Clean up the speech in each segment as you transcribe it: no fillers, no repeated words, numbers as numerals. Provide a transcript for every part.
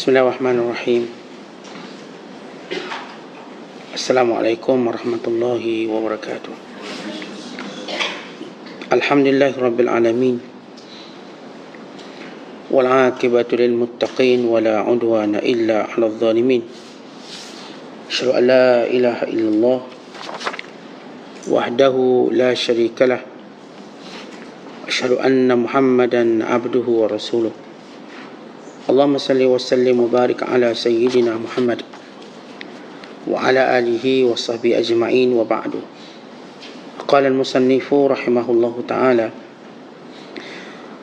Bismillahirrahmanirrahim. Assalamualaikum warahmatullahi wabarakatuh. Alhamdulillahi rabbil alamin. Wal aqibatu lil muttaqin wa la udwana illa 'alal zalimin. Asyhadu an la ilaha illallah wahdahu la syarikalah. Asyhadu anna Muhammadan abduhu wa rasuluh. Allahumma salli wa sallim wa barik ala sayyidina Muhammad wa ala alihi wa sahbihi ajma'in wa ba'du. Qala al-musannifu rahimahullahu ta'ala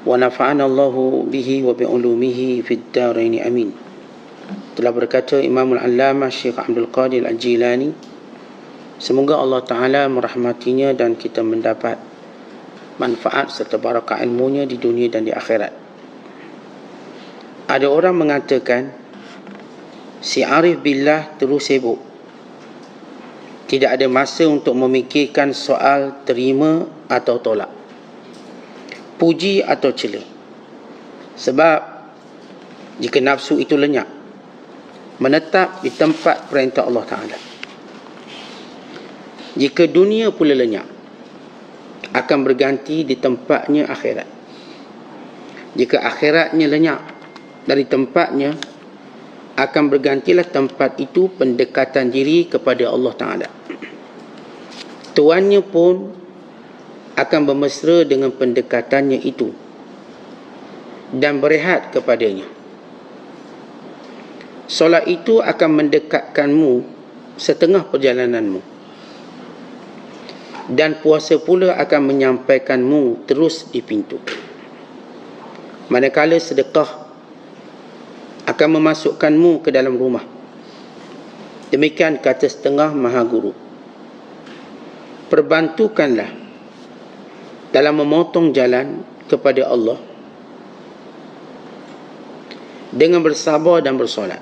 wa nafa'ana Allahu bihi wa bi'ulumihi fid darain amin. Telah berkata Imam al-Allamah Syekh Abdul Qadir Al-Jilani, semoga Allah Ta'ala merahmatinya dan kita mendapat manfaat serta barakah ilmunya di dunia dan di akhirat. Ada orang mengatakan si arif billah terus sibuk, tidak ada masa untuk memikirkan soal terima atau tolak, puji atau cela. Sebab jika nafsu itu lenyap, menetap di tempat perintah Allah Ta'ala, jika dunia pula lenyap, akan berganti di tempatnya akhirat. Jika akhiratnya lenyap dari tempatnya, akan bergantilah tempat itu pendekatan diri kepada Allah Ta'ala. Tuannya pun akan bermesra dengan pendekatannya itu dan berehat kepadanya. Solat itu akan mendekatkanmu setengah perjalananmu, dan puasa pula akan menyampaikanmu terus di pintu. Manakala sedekah akan memasukkanmu ke dalam rumah. Demikian kata setengah maha guru. Perbantukanlah dalam memotong jalan kepada Allah dengan bersabar dan bersolat.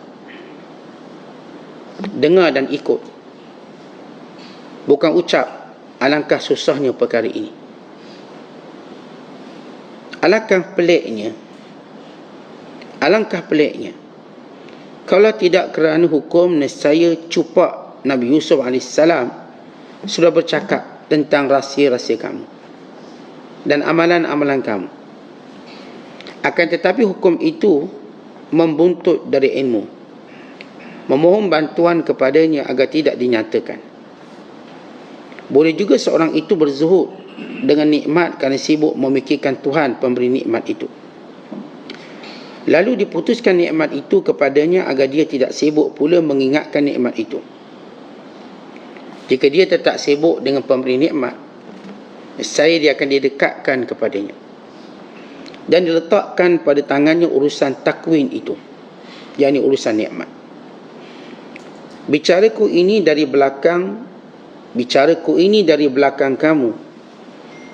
Dengar dan ikut, bukan ucap, alangkah susahnya perkara ini. Alangkah peliknya kalau tidak kerana hukum, nescaya cupak Nabi Yusuf AS sudah bercakap tentang rahsia-rahsia kamu dan amalan-amalan kamu. Akan tetapi hukum itu membuntut dari ilmu, memohon bantuan kepadanya agar tidak dinyatakan. Boleh juga seorang itu berzuhud dengan nikmat kerana sibuk memikirkan Tuhan pemberi nikmat itu. Lalu diputuskan nikmat itu kepadanya agar dia tidak sibuk pula mengingatkan nikmat itu. Jika dia tetap sibuk dengan pemberi nikmat, nescaya dia akan didekatkan kepadanya dan diletakkan pada tangannya urusan takwin itu, yakni urusan nikmat. Bicaraku ini dari belakang kamu,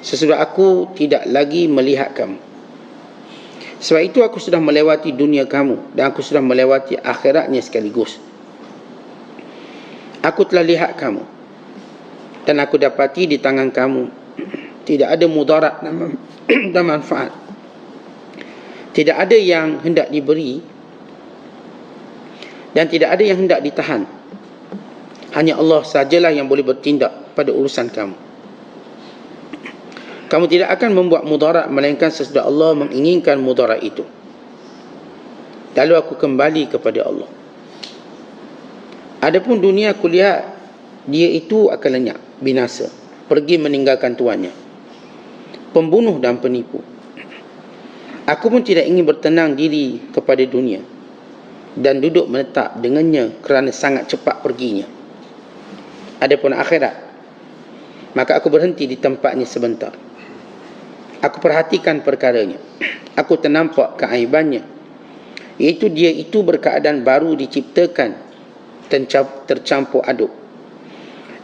sesudah aku tidak lagi melihat kamu. Sebab itu aku sudah melewati dunia kamu dan aku sudah melewati akhiratnya sekaligus. Aku telah lihat kamu dan aku dapati di tangan kamu tidak ada mudarat dan manfaat. Tidak ada yang hendak diberi dan tidak ada yang hendak ditahan. Hanya Allah sajalah yang boleh bertindak pada urusan kamu. Kamu tidak akan membuat mudarat melainkan sesudah Allah menginginkan mudarat itu. Lalu aku kembali kepada Allah. Adapun dunia, aku lihat dia itu akan lenyap, binasa, pergi meninggalkan tuannya, pembunuh dan penipu. Aku pun tidak ingin bertenang diri kepada dunia dan duduk menetap dengannya kerana sangat cepat perginya. Adapun akhirat, maka aku berhenti di tempatnya sebentar. Aku perhatikan perkaranya. Aku ternampak keaibannya, iaitu dia itu berkeadaan baru diciptakan, tercampur aduk.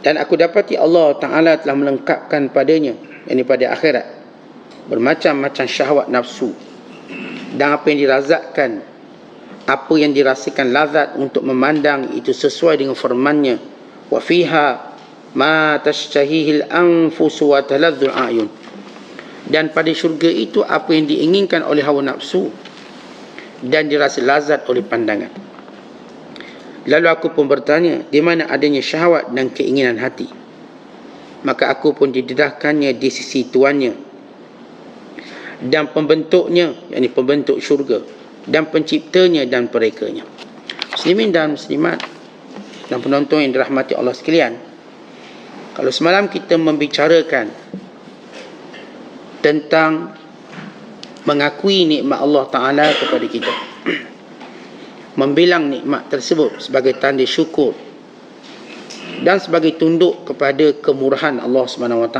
Dan aku dapati Allah Ta'ala telah melengkapkan padanya, yakni pada akhirat, bermacam-macam syahwat nafsu dan apa yang dirazakkan, apa yang dirasakan lazat untuk memandang itu sesuai dengan firman-Nya, wa fiha ma tashtahihil anfus wa taladzul a'yun. Dan pada syurga itu apa yang diinginkan oleh hawa nafsu dan dirasa lazat oleh pandangan. Lalu aku pun bertanya, di mana adanya syahwat dan keinginan hati? Maka aku pun didedahkannya di sisi tuannya dan pembentuknya, yakni pembentuk syurga, dan penciptanya dan perekanya. Muslimin dan muslimat dan penonton yang dirahmati Allah sekalian, kalau semalam kita membicarakan tentang mengakui nikmat Allah Ta'ala kepada kita, membilang nikmat tersebut sebagai tanda syukur dan sebagai tunduk kepada kemurahan Allah SWT,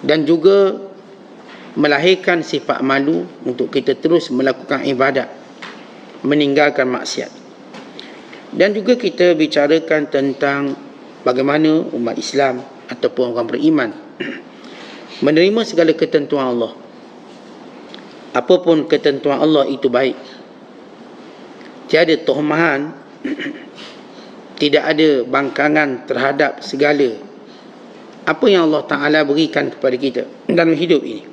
dan juga melahirkan sifat malu untuk kita terus melakukan ibadat, meninggalkan maksiat. Dan juga kita bicarakan tentang bagaimana umat Islam ataupun orang beriman menerima segala ketentuan Allah. Apapun ketentuan Allah itu baik. Tiada tohmahan, tidak ada bangkangan terhadap segala apa yang Allah Ta'ala berikan kepada kita dalam hidup ini.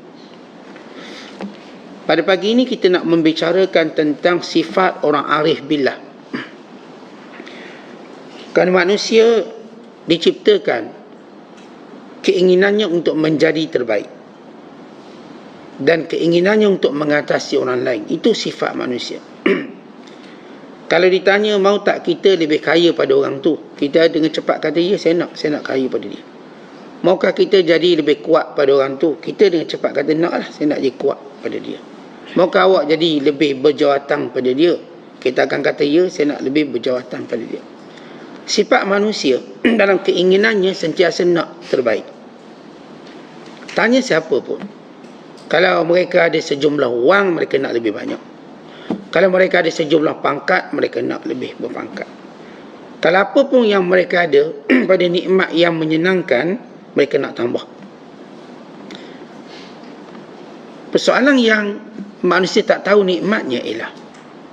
Pada pagi ini kita nak membicarakan tentang sifat orang arif billah. Kerana manusia diciptakan keinginannya untuk menjadi terbaik dan keinginannya untuk mengatasi orang lain. Itu sifat manusia. Kalau ditanya, mau tak kita lebih kaya pada orang tu? Kita dengan cepat kata, ya saya nak kaya pada dia. Maukah kita jadi lebih kuat pada orang tu? Kita dengan cepat kata, nak lah, saya nak jadi kuat pada dia. Maukah awak jadi lebih berjawatan pada dia? Kita akan kata, ya saya nak lebih berjawatan pada dia. Sifat manusia dalam keinginannya sentiasa nak terbaik. Tanya siapa pun, kalau mereka ada sejumlah wang, mereka nak lebih banyak. Kalau mereka ada sejumlah pangkat, mereka nak lebih berpangkat. Kalau apa pun yang mereka ada pada nikmat yang menyenangkan, mereka nak tambah. Persoalan yang manusia tak tahu nikmatnya ialah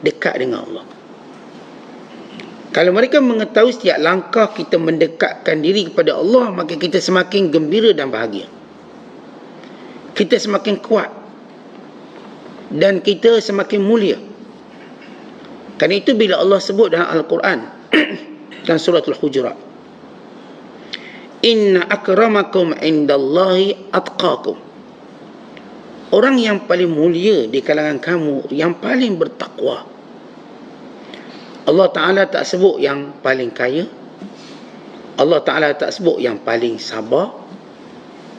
dekat dengan Allah. Kalau mereka mengetahui setiap langkah kita mendekatkan diri kepada Allah, maka kita semakin gembira dan bahagia. Kita semakin kuat dan kita semakin mulia. Kerana itu bila Allah sebut dalam Al-Quran dan surah Al-Hujurat, inna akramakum indallahi atqakum, orang yang paling mulia di kalangan kamu yang paling bertakwa. Allah Ta'ala tak sebut yang paling kaya, Allah Ta'ala tak sebut yang paling sabar,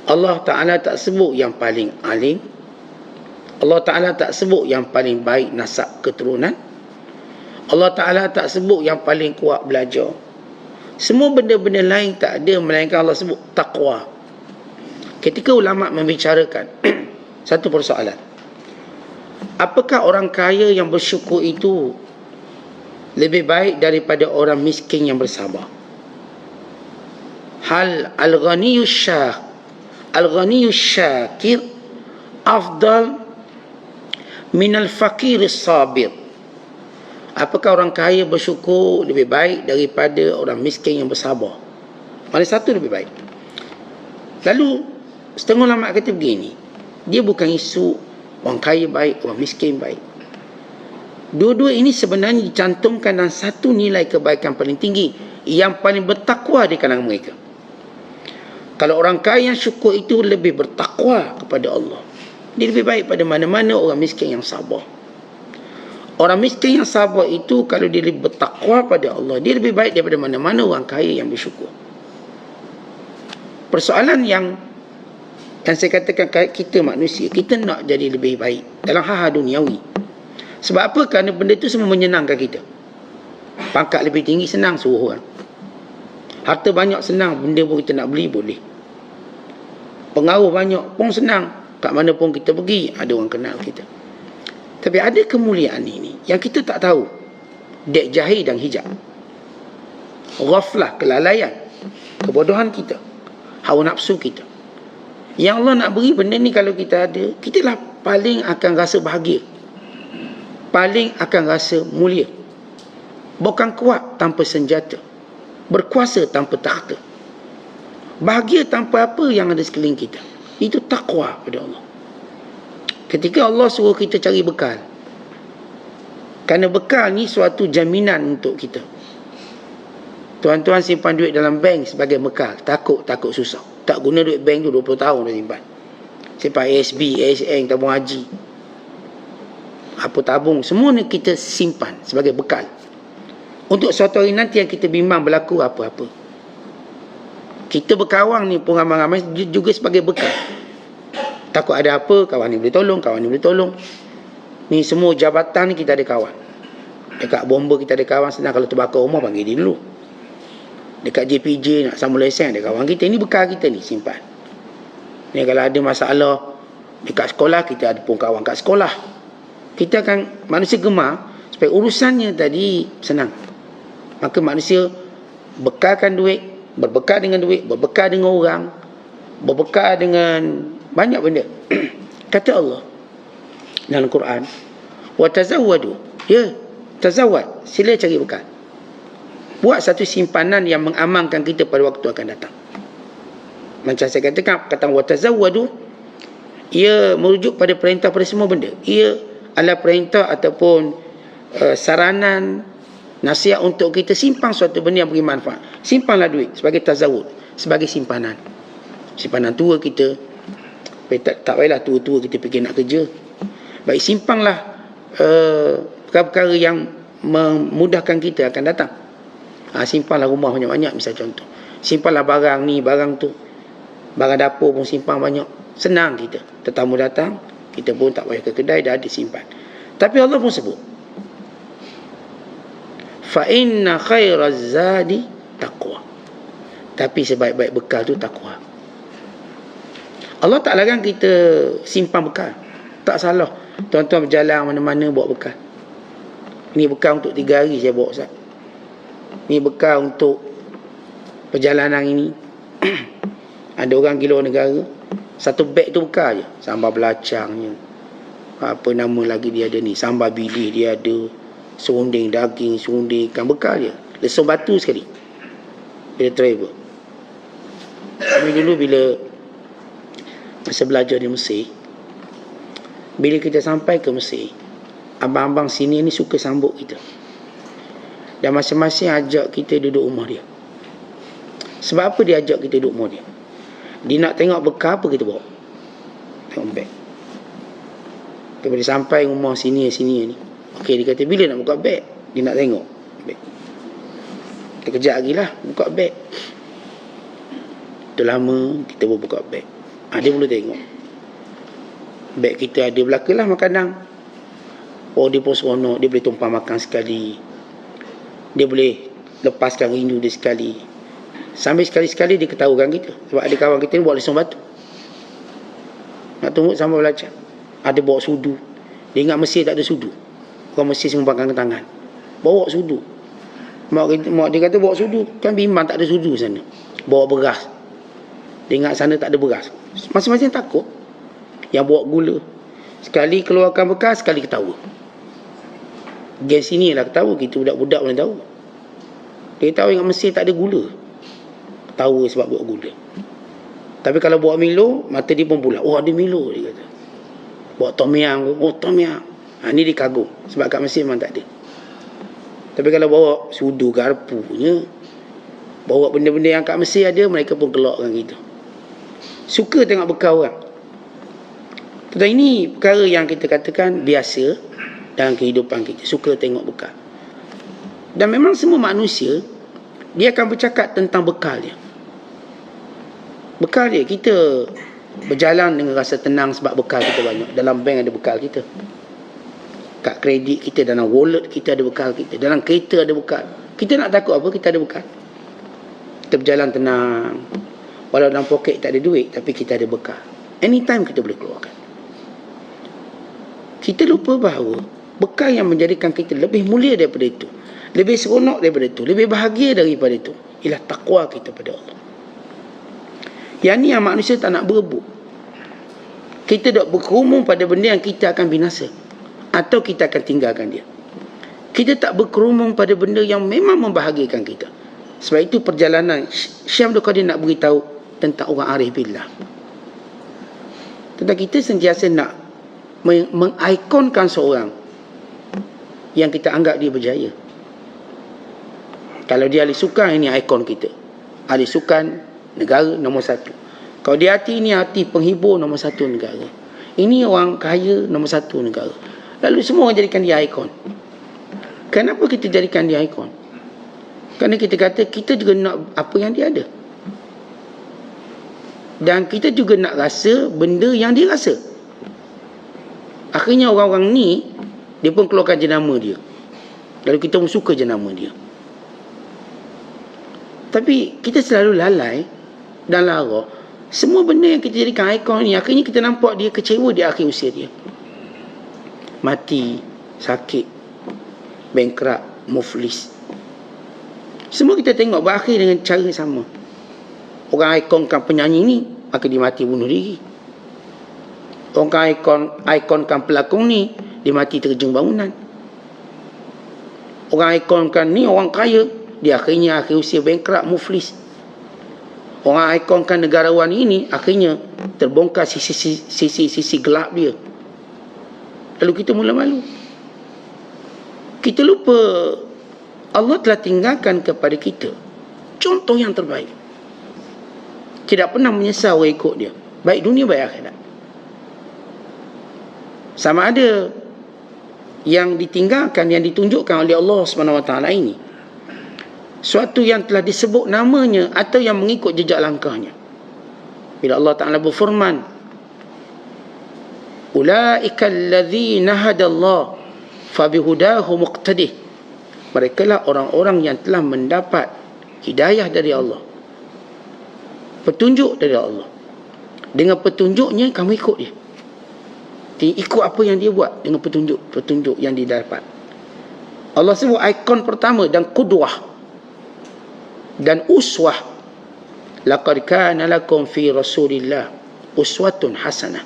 Allah Ta'ala tak sebut yang paling alim, Allah Ta'ala tak sebut yang paling baik nasab keturunan, Allah Ta'ala tak sebut yang paling kuat belajar. Semua benda-benda lain tak ada, melainkan Allah sebut taqwa. Ketika ulama membicarakan satu persoalan, apakah orang kaya yang bersyukur itu lebih baik daripada orang miskin yang bersabar? Hal al-ghaniyyu syakir afdal min al-faqir sabir. Apakah orang kaya bersyukur lebih baik daripada orang miskin yang bersabar? Mana satu lebih baik? Lalu setengah ulama kata begini, dia bukan isu orang kaya baik, orang miskin baik. Dua-dua ini sebenarnya dicantumkan dalam satu nilai kebaikan paling tinggi, yang paling bertakwa di kalangan mereka. Kalau orang kaya yang syukur itu lebih bertakwa kepada Allah, dia lebih baik pada mana-mana orang miskin yang sabar. Orang miskin yang sabar itu kalau dia lebih bertakwa pada Allah, dia lebih baik daripada mana-mana orang kaya yang bersyukur. Persoalan yang saya katakan, kita manusia, kita nak jadi lebih baik dalam hal-hal duniawi. Sebab apa? Kerana benda itu semua menyenangkan kita. Pangkat lebih tinggi senang suruh orang. Harta banyak senang, benda pun kita nak beli boleh. Pengaruh banyak pun senang, kat mana pun kita pergi ada orang kenal kita. Tapi ada kemuliaan ini yang kita tak tahu. Dek jahil dan hijab, ghaflah, kelalaian, kebodohan kita, hawa nafsu kita. Yang Allah nak beri benda ni, kalau kita ada, kita lah paling akan rasa bahagia, paling akan rasa mulia. Bukan kuat tanpa senjata, berkuasa tanpa takhta, bahagia tanpa apa yang ada sekeliling kita. Itu takwa pada Allah. Ketika Allah suruh kita cari bekal, kerana bekal ni suatu jaminan untuk kita. Tuan-tuan simpan duit dalam bank sebagai bekal, takut susah. Tak guna duit bank tu 20 tahun dah simpan. Simpan ASB, ASN, tabung haji, apa tabung, semua ni kita simpan sebagai bekal. Untuk suatu hari nanti yang kita bimbang berlaku apa-apa, kita berkawan ni pun ramai-ramai juga sebagai bekal. Takut ada apa, kawan ni boleh tolong, kawan ni boleh tolong. Ni semua jabatan ni kita ada kawan. Dekat bomba kita ada kawan, senang kalau terbakar rumah panggil dia dulu. Dekat JPJ nak sambung lesen ada kawan kita. Ini bekal kita ni simpan. Ni kalau ada masalah dekat sekolah, kita ada pun kawan kat sekolah. Kita akan, manusia gemar supaya urusannya tadi senang. Maka manusia bekalkan duit, berbekal dengan duit, berbekal dengan orang, berbekal dengan banyak benda. Kata Allah dalam Quran, wa tazawwadu, ya, tazawwad, sila cari bekal. Buat satu simpanan yang mengamankan kita pada waktu akan datang. Macam saya katakan, kata wa tazawwadu, ia merujuk pada perintah pada semua benda. Ia adalah perintah ataupun saranan, nasihat untuk kita simpan suatu benda yang beri manfaat. Simpanlah duit sebagai tazawud, sebagai simpanan. Simpanan tua kita. Tak payahlah tua-tua kita fikir nak kerja. Baik, simpanlah perkara-perkara yang memudahkan kita akan datang. Simpanlah rumah banyak-banyak, misal contoh. Simpanlah barang ni, barang tu. Barang dapur pun simpan banyak. Senang kita. Tetamu datang, kita pun tak payah ke kedai, dah ada simpan. Tapi Allah pun sebut, fa inna khairaz zadi taqwa. Tapi sebaik-baik bekal tu takwa. Allah tak larang kita simpan bekal. Tak salah. Tuan-tuan berjalan mana-mana bawa bekal. Ini bekal untuk 3 hari saya bawa, Ustaz. Ini bekal untuk perjalanan ini. Ada orang di luar negara, satu beg tu bekal je. Sambal belacangnya, apa nama lagi dia ada ni, sambal bilis dia ada, serunding daging, serunding ikan, bekal je. Lesung batu sekali bila travel. Kami dulu bila masa belajar di Mesir, bila kita sampai ke Mesir, abang-abang sini ni suka sambut kita, dan masing-masing ajak kita duduk rumah dia. Sebab apa dia ajak kita duduk rumah dia? Dia nak tengok bekal apa kita bawa. Tengok beg. Bila sampai rumah sini ni, okey, dia kata bila nak buka beg, dia nak tengok beg. Kejap lagi lah buka beg. Dah lama kita baru buka beg. Dia boleh tengok beg kita ada belakalah makanan. Dia pun seronok. Dia boleh tumpah makan sekali, dia boleh lepaskan rindu dia sekali. Sambil sekali-sekali dia ketahukan kita. Sebab ada kawan kita ni bawa lesung batu, nak tumbuk sambal belacang. Ada bawa sudu. Dia ingat Mesir tak ada sudu. Orang Mesir semua pakai tangan, bawa sudu. Mak dia kata bawa sudu, kan bimbang tak ada sudu sana. Bawa beras, dia ingat sana tak ada beras. Masing-masing takut. Yang bawa gula, sekali keluarkan bekas, sekali ketawa. Geng sini lah ketawa, kita budak-budak mana tahu. Dia tahu ingat Mesir tak ada gula, ketawa sebab bawa gula. Tapi kalau bawa Milo, mata dia pun pula, ada Milo, dia kata. Bawa tom yam, tom yam. Ni dia kagum, sebab kat Mesir memang tak ada. Tapi kalau bawa sudu, garpunya, bawa benda-benda yang kat Mesir ada, mereka pun gelakkan kita. Suka tengok bekal orang. Tetapi ini perkara yang kita katakan biasa dalam kehidupan kita. Suka tengok bekal. Dan memang semua manusia, dia akan bercakap tentang bekal dia. Bekal dia, kita berjalan dengan rasa tenang sebab bekal kita banyak. Dalam bank ada bekal kita, kad kredit kita, dalam wallet kita ada bekal kita, dalam kereta ada bekal. Kita nak takut apa? Kita ada bekal. Kita berjalan tenang. Walau dalam poket tak ada duit, tapi kita ada bekal. Anytime kita boleh keluarkan. Kita lupa bahawa bekal yang menjadikan kita lebih mulia daripada itu, lebih seronok daripada itu, lebih bahagia daripada itu, ialah takwa kita pada Allah. Yang ni yang manusia tak nak berebut. Kita tak berkerumun pada benda yang kita akan binasa, atau kita akan tinggalkan dia. Kita tak berkerumun pada benda yang memang membahagiakan kita. Sebab itu perjalanan Syekh Abdul Qadir nak beritahu tentang orang arif billah. Tentang kita sentiasa nak mengikonkan seorang yang kita anggap dia berjaya. Kalau dia ahli sukan, ini ikon kita. Ahli sukan, negara nombor satu. Kalau dia hati, ini hati penghibur nombor satu negara. Ini orang kaya nombor satu negara. Lalu semua orang jadikan dia ikon. Kenapa kita jadikan dia ikon? Kerana kita kata kita juga nak apa yang dia ada. Dan kita juga nak rasa benda yang dia rasa. Akhirnya orang-orang ni, dia pun keluarkan jenama dia. Lalu kita pun suka jenama dia. Tapi kita selalu lalai dan lara. Semua benda yang kita jadikan ikon ni, akhirnya kita nampak dia kecewa di akhir usia dia. Mati, sakit, bankrupt, muflis. Semua kita tengok berakhir dengan cara sama. Orang ikonkan penyanyi ni, maka dia mati bunuh diri. Orang ikonkan pelakon ni, dia mati terjun bangunan. Orang ikonkan ni orang kaya, dia akhirnya akhir usia bankrupt, muflis. Orang ikonkan negarawan ini, akhirnya terbongkar sisi gelap dia. Lalu kita mula malu. Kita lupa Allah telah tinggalkan kepada kita contoh yang terbaik. Tidak pernah menyesal orang ikut dia, baik dunia baik akhirat. Sama ada yang ditinggalkan, yang ditunjukkan oleh Allah SWT ini, suatu yang telah disebut namanya atau yang mengikut jejak langkahnya. Bila Allah Ta'ala berfirman, ulaika alladzina hadallah fabihudahu muqtadih. Mereka lah orang-orang yang telah mendapat hidayah dari Allah, petunjuk dari Allah. Dengan petunjuknya kamu ikut dia. Ikut apa yang dia buat dengan petunjuk yang dia dapat. Allah sebut ikon pertama dan qudwah dan uswah. Laqad kana lakum fi Rasulillah uswatun hasanah.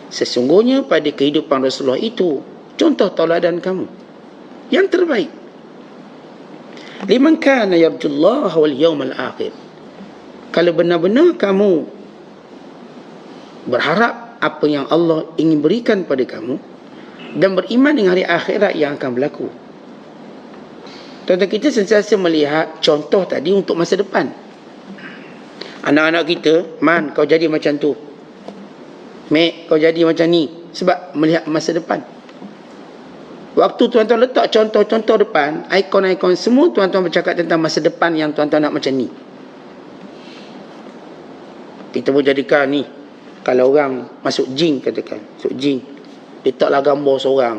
Sesungguhnya pada kehidupan Rasulullah itu contoh tauladan kamu yang terbaik. Liman kana yarjullah wal yawmal akhir. Kalau benar-benar kamu berharap apa yang Allah ingin berikan pada kamu dan beriman dengan hari akhirat yang akan berlaku. Tuan-tuan, kita sentiasa melihat contoh tadi untuk masa depan. Anak-anak kita, Man, kau jadi macam tu, Mek, kau jadi macam ni. Sebab melihat masa depan. Waktu tuan-tuan letak contoh-contoh depan, ikon-ikon, semua tuan-tuan bercakap tentang masa depan yang tuan-tuan nak macam ni. Kita boleh jadikan ni, kalau orang masuk jing, katakan masuk jing, letaklah gambar seorang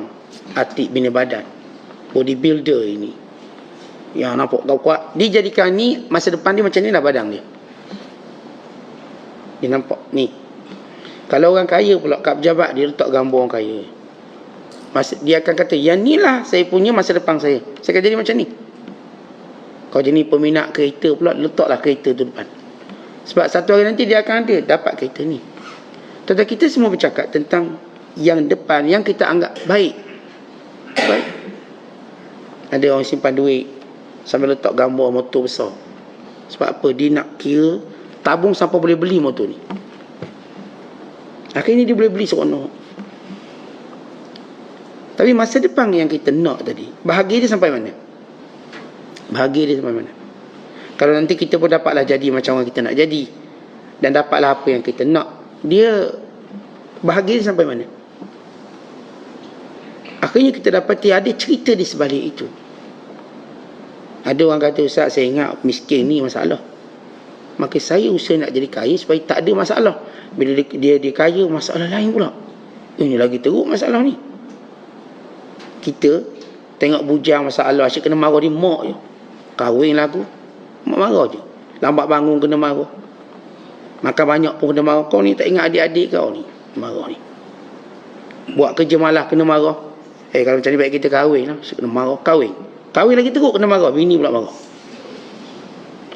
Atik Bina Badan, bodybuilder ini yang nampak kuat, dia jadikan ni masa depan dia macam ni lah badan dia. Dia nampak ni. Kalau orang kaya pula kat pejabat, dia letak gambar orang kaya. Dia akan kata, yang ni lah saya punya masa depan saya akan jadi macam ni. Kau jadi peminat kereta pula, letaklah kereta tu depan. Sebab satu hari nanti dia akan ada dapat kereta ni. Tuan-tuan, kita semua bercakap tentang yang depan, yang kita anggap baik. Baik. Ada orang simpan duit sambil letak gambar motor besar. Sebab apa? Dia nak kira tabung sampai boleh beli motor ni. Akhirnya dia boleh beli seronok. Tapi masa depan yang kita nak tadi, bahagia dia sampai mana? Bahagia dia sampai mana? Kalau nanti kita pun dapatlah jadi macam orang kita nak jadi, dan dapatlah apa yang kita nak, dia bahagia dia sampai mana? Akhirnya kita dapati ada cerita di sebalik itu. Ada orang kata, Ustaz, saya ingat miskin ni masalah, maka saya usaha nak jadi kaya supaya tak ada masalah. Bila dia kaya, masalah lain pula. Ini lagi teruk masalah ni. Kita tengok bujang masalah, asyik kena marah dia, mak je. Kahwin lah aku, mak marah je. Lambat bangun kena marah. Makan banyak pun kena marah. Kau ni tak ingat adik-adik kau ni, marah ni. Buat kerja malah kena marah. Kalau macam ni baik kita kahwin lah, asyik kena marah. Kahwin lagi teruk, kena marah. Bini pula marah.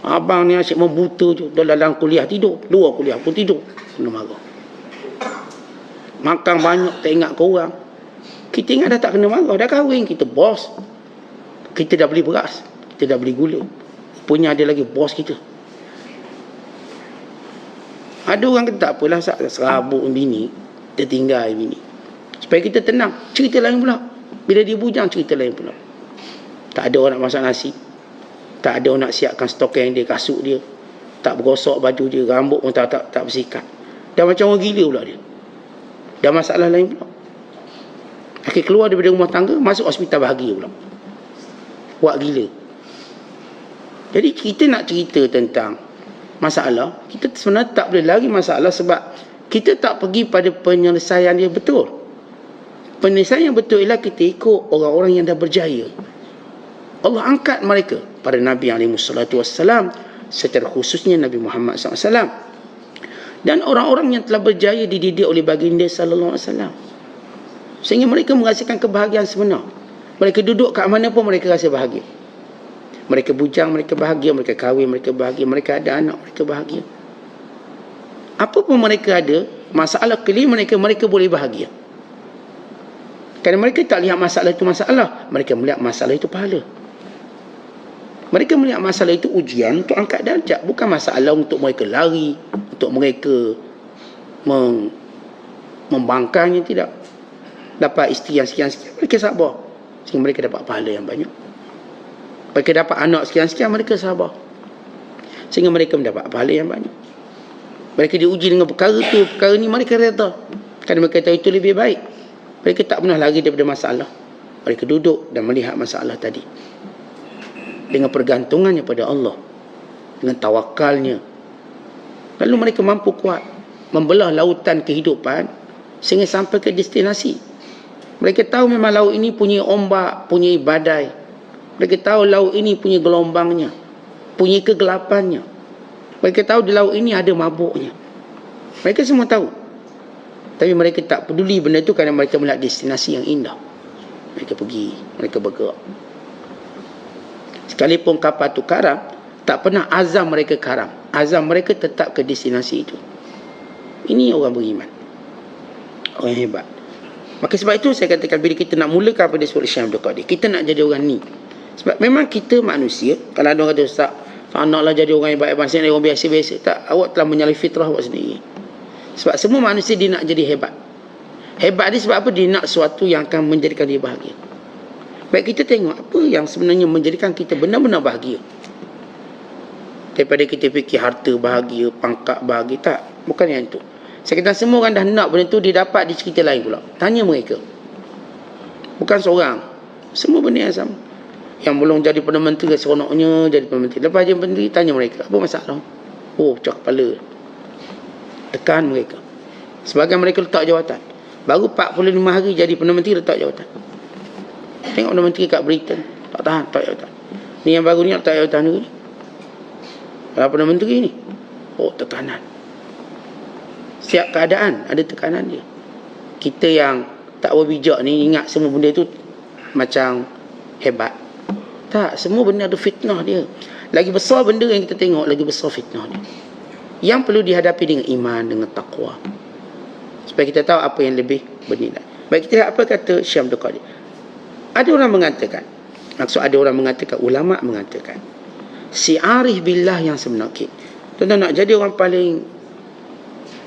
Abang ni asyik membuta je. Dalam kuliah tidur, luar kuliah pun tidur, kena marah. Makan banyak tak ingat korang. Kita ingat dah tak kena marah, dah kahwin, kita bos. Kita dah beli beras, kita dah beli gula, punya ada lagi bos kita. Ada orang kata tak apalah, serabut bini, tertinggal bini. Supaya kita tenang. Cerita lain pula. Bila dia bujang, cerita lain pula. Tak ada orang nak masak nasi. Tak ada orang nak siapkan stokan dia, kasut dia. Tak bergosok baju dia, rambut pun tak bersikat. Dah macam orang gila pula dia. Dah masalah lain pula. Akhir keluar daripada rumah tangga, masuk hospital bahagia pula. Buat gila. Jadi kita nak cerita tentang masalah, kita sebenarnya tak boleh lari masalah sebab kita tak pergi pada penyelesaian dia betul. Penyelesaian yang betul ialah kita ikut orang-orang yang dah berjaya. Allah angkat mereka, para Nabi SAW, secara khususnya Nabi Muhammad SAW. Dan orang-orang yang telah berjaya dididik oleh baginda SAW. Sehingga mereka merasakan kebahagiaan sebenar. Mereka duduk kat mana pun mereka rasa bahagia. Mereka bujang, mereka bahagia. Mereka kahwin, mereka bahagia. Mereka ada anak, mereka bahagia. Apa pun mereka ada, masalah kelima mereka boleh bahagia. Kerana mereka tak lihat masalah itu masalah. Mereka melihat masalah itu pahala. Mereka melihat masalah itu ujian untuk angkat darjat. Bukan masalah untuk mereka lari, untuk mereka membangkangnya, tidak. Dapat isteri yang sekian-sekian, mereka sabar. Sehingga mereka dapat pahala yang banyak. Mereka dapat anak sekian-sekian, mereka sabar. Sehingga mereka mendapat pahala yang banyak. Mereka diuji dengan perkara tu, perkara ni mereka reda. Kerana mereka tahu itu lebih baik. Mereka tak pernah lari daripada masalah. Mereka duduk dan melihat masalah tadi. Dengan pergantungannya pada Allah. Dengan tawakalnya. Lalu mereka mampu kuat membelah lautan kehidupan sehingga sampai ke destinasi. Mereka tahu memang laut ini punya ombak, punya badai. Mereka tahu laut ini punya gelombangnya, punya kegelapannya. Mereka tahu di laut ini ada mabuknya. Mereka semua tahu. Tapi mereka tak peduli benda itu kerana mereka melihat destinasi yang indah. Mereka pergi, mereka bergerak. Sekalipun kapal itu karam, tak pernah azam mereka karam. Azam mereka tetap ke destinasi itu. Ini orang beriman. Orang yang hebat. Maka sebab itu saya katakan bila kita nak mulakan pada surah Syekh Abdul Qadir, kita nak jadi orang ni. Sebab memang kita manusia, kalau ada orang kata Ustaz, naklah jadi orang yang baik-baik, saya orang biasa-biasa. Tak, awak telah menyalahi fitrah awak sendiri. Sebab semua manusia dia nak jadi hebat. Hebat dia sebab apa? Dia nak sesuatu yang akan menjadikan dia bahagia. Baik, kita tengok apa yang sebenarnya menjadikan kita benar-benar bahagia. Daripada kita fikir harta bahagia, pangkat bahagia, tak. Bukan yang itu. Saya kata semua orang dah nak benda tu, dia dapat di cerita lain pula. Tanya mereka. Bukan seorang. Semua benda yang sama. Yang belum jadi Perdana Menteri, seronoknya jadi Perdana Menteri. Lepas jadi Menteri, tanya mereka. Apa masalah? Oh, pecah kepala. Tekan mereka. Sebagian mereka letak jawatan. Baru 45 hari jadi Perdana Menteri, letak jawatan. Tengok Perdana Menteri kat Britain. Tak tahan, letak jawatan. Ni yang baru ni letak jawatan juga ni. Kalau Perdana Menteri ni. Oh, tekanan. Setiap keadaan ada tekanan dia. Kita yang tak berbijak ni ingat semua benda tu macam hebat. Tak, semua benda ada fitnah dia. Lagi besar benda yang kita tengok, lagi besar fitnah dia. Yang perlu dihadapi dengan iman, dengan taqwa. Supaya kita tahu apa yang lebih bernilai. Baik, kita lihat apa kata Syekh Abdul Qadir. Ada orang mengatakan, maksud ada orang mengatakan, ulama mengatakan, si arif billah yang sebenar. Tuan-tuan nak jadi orang paling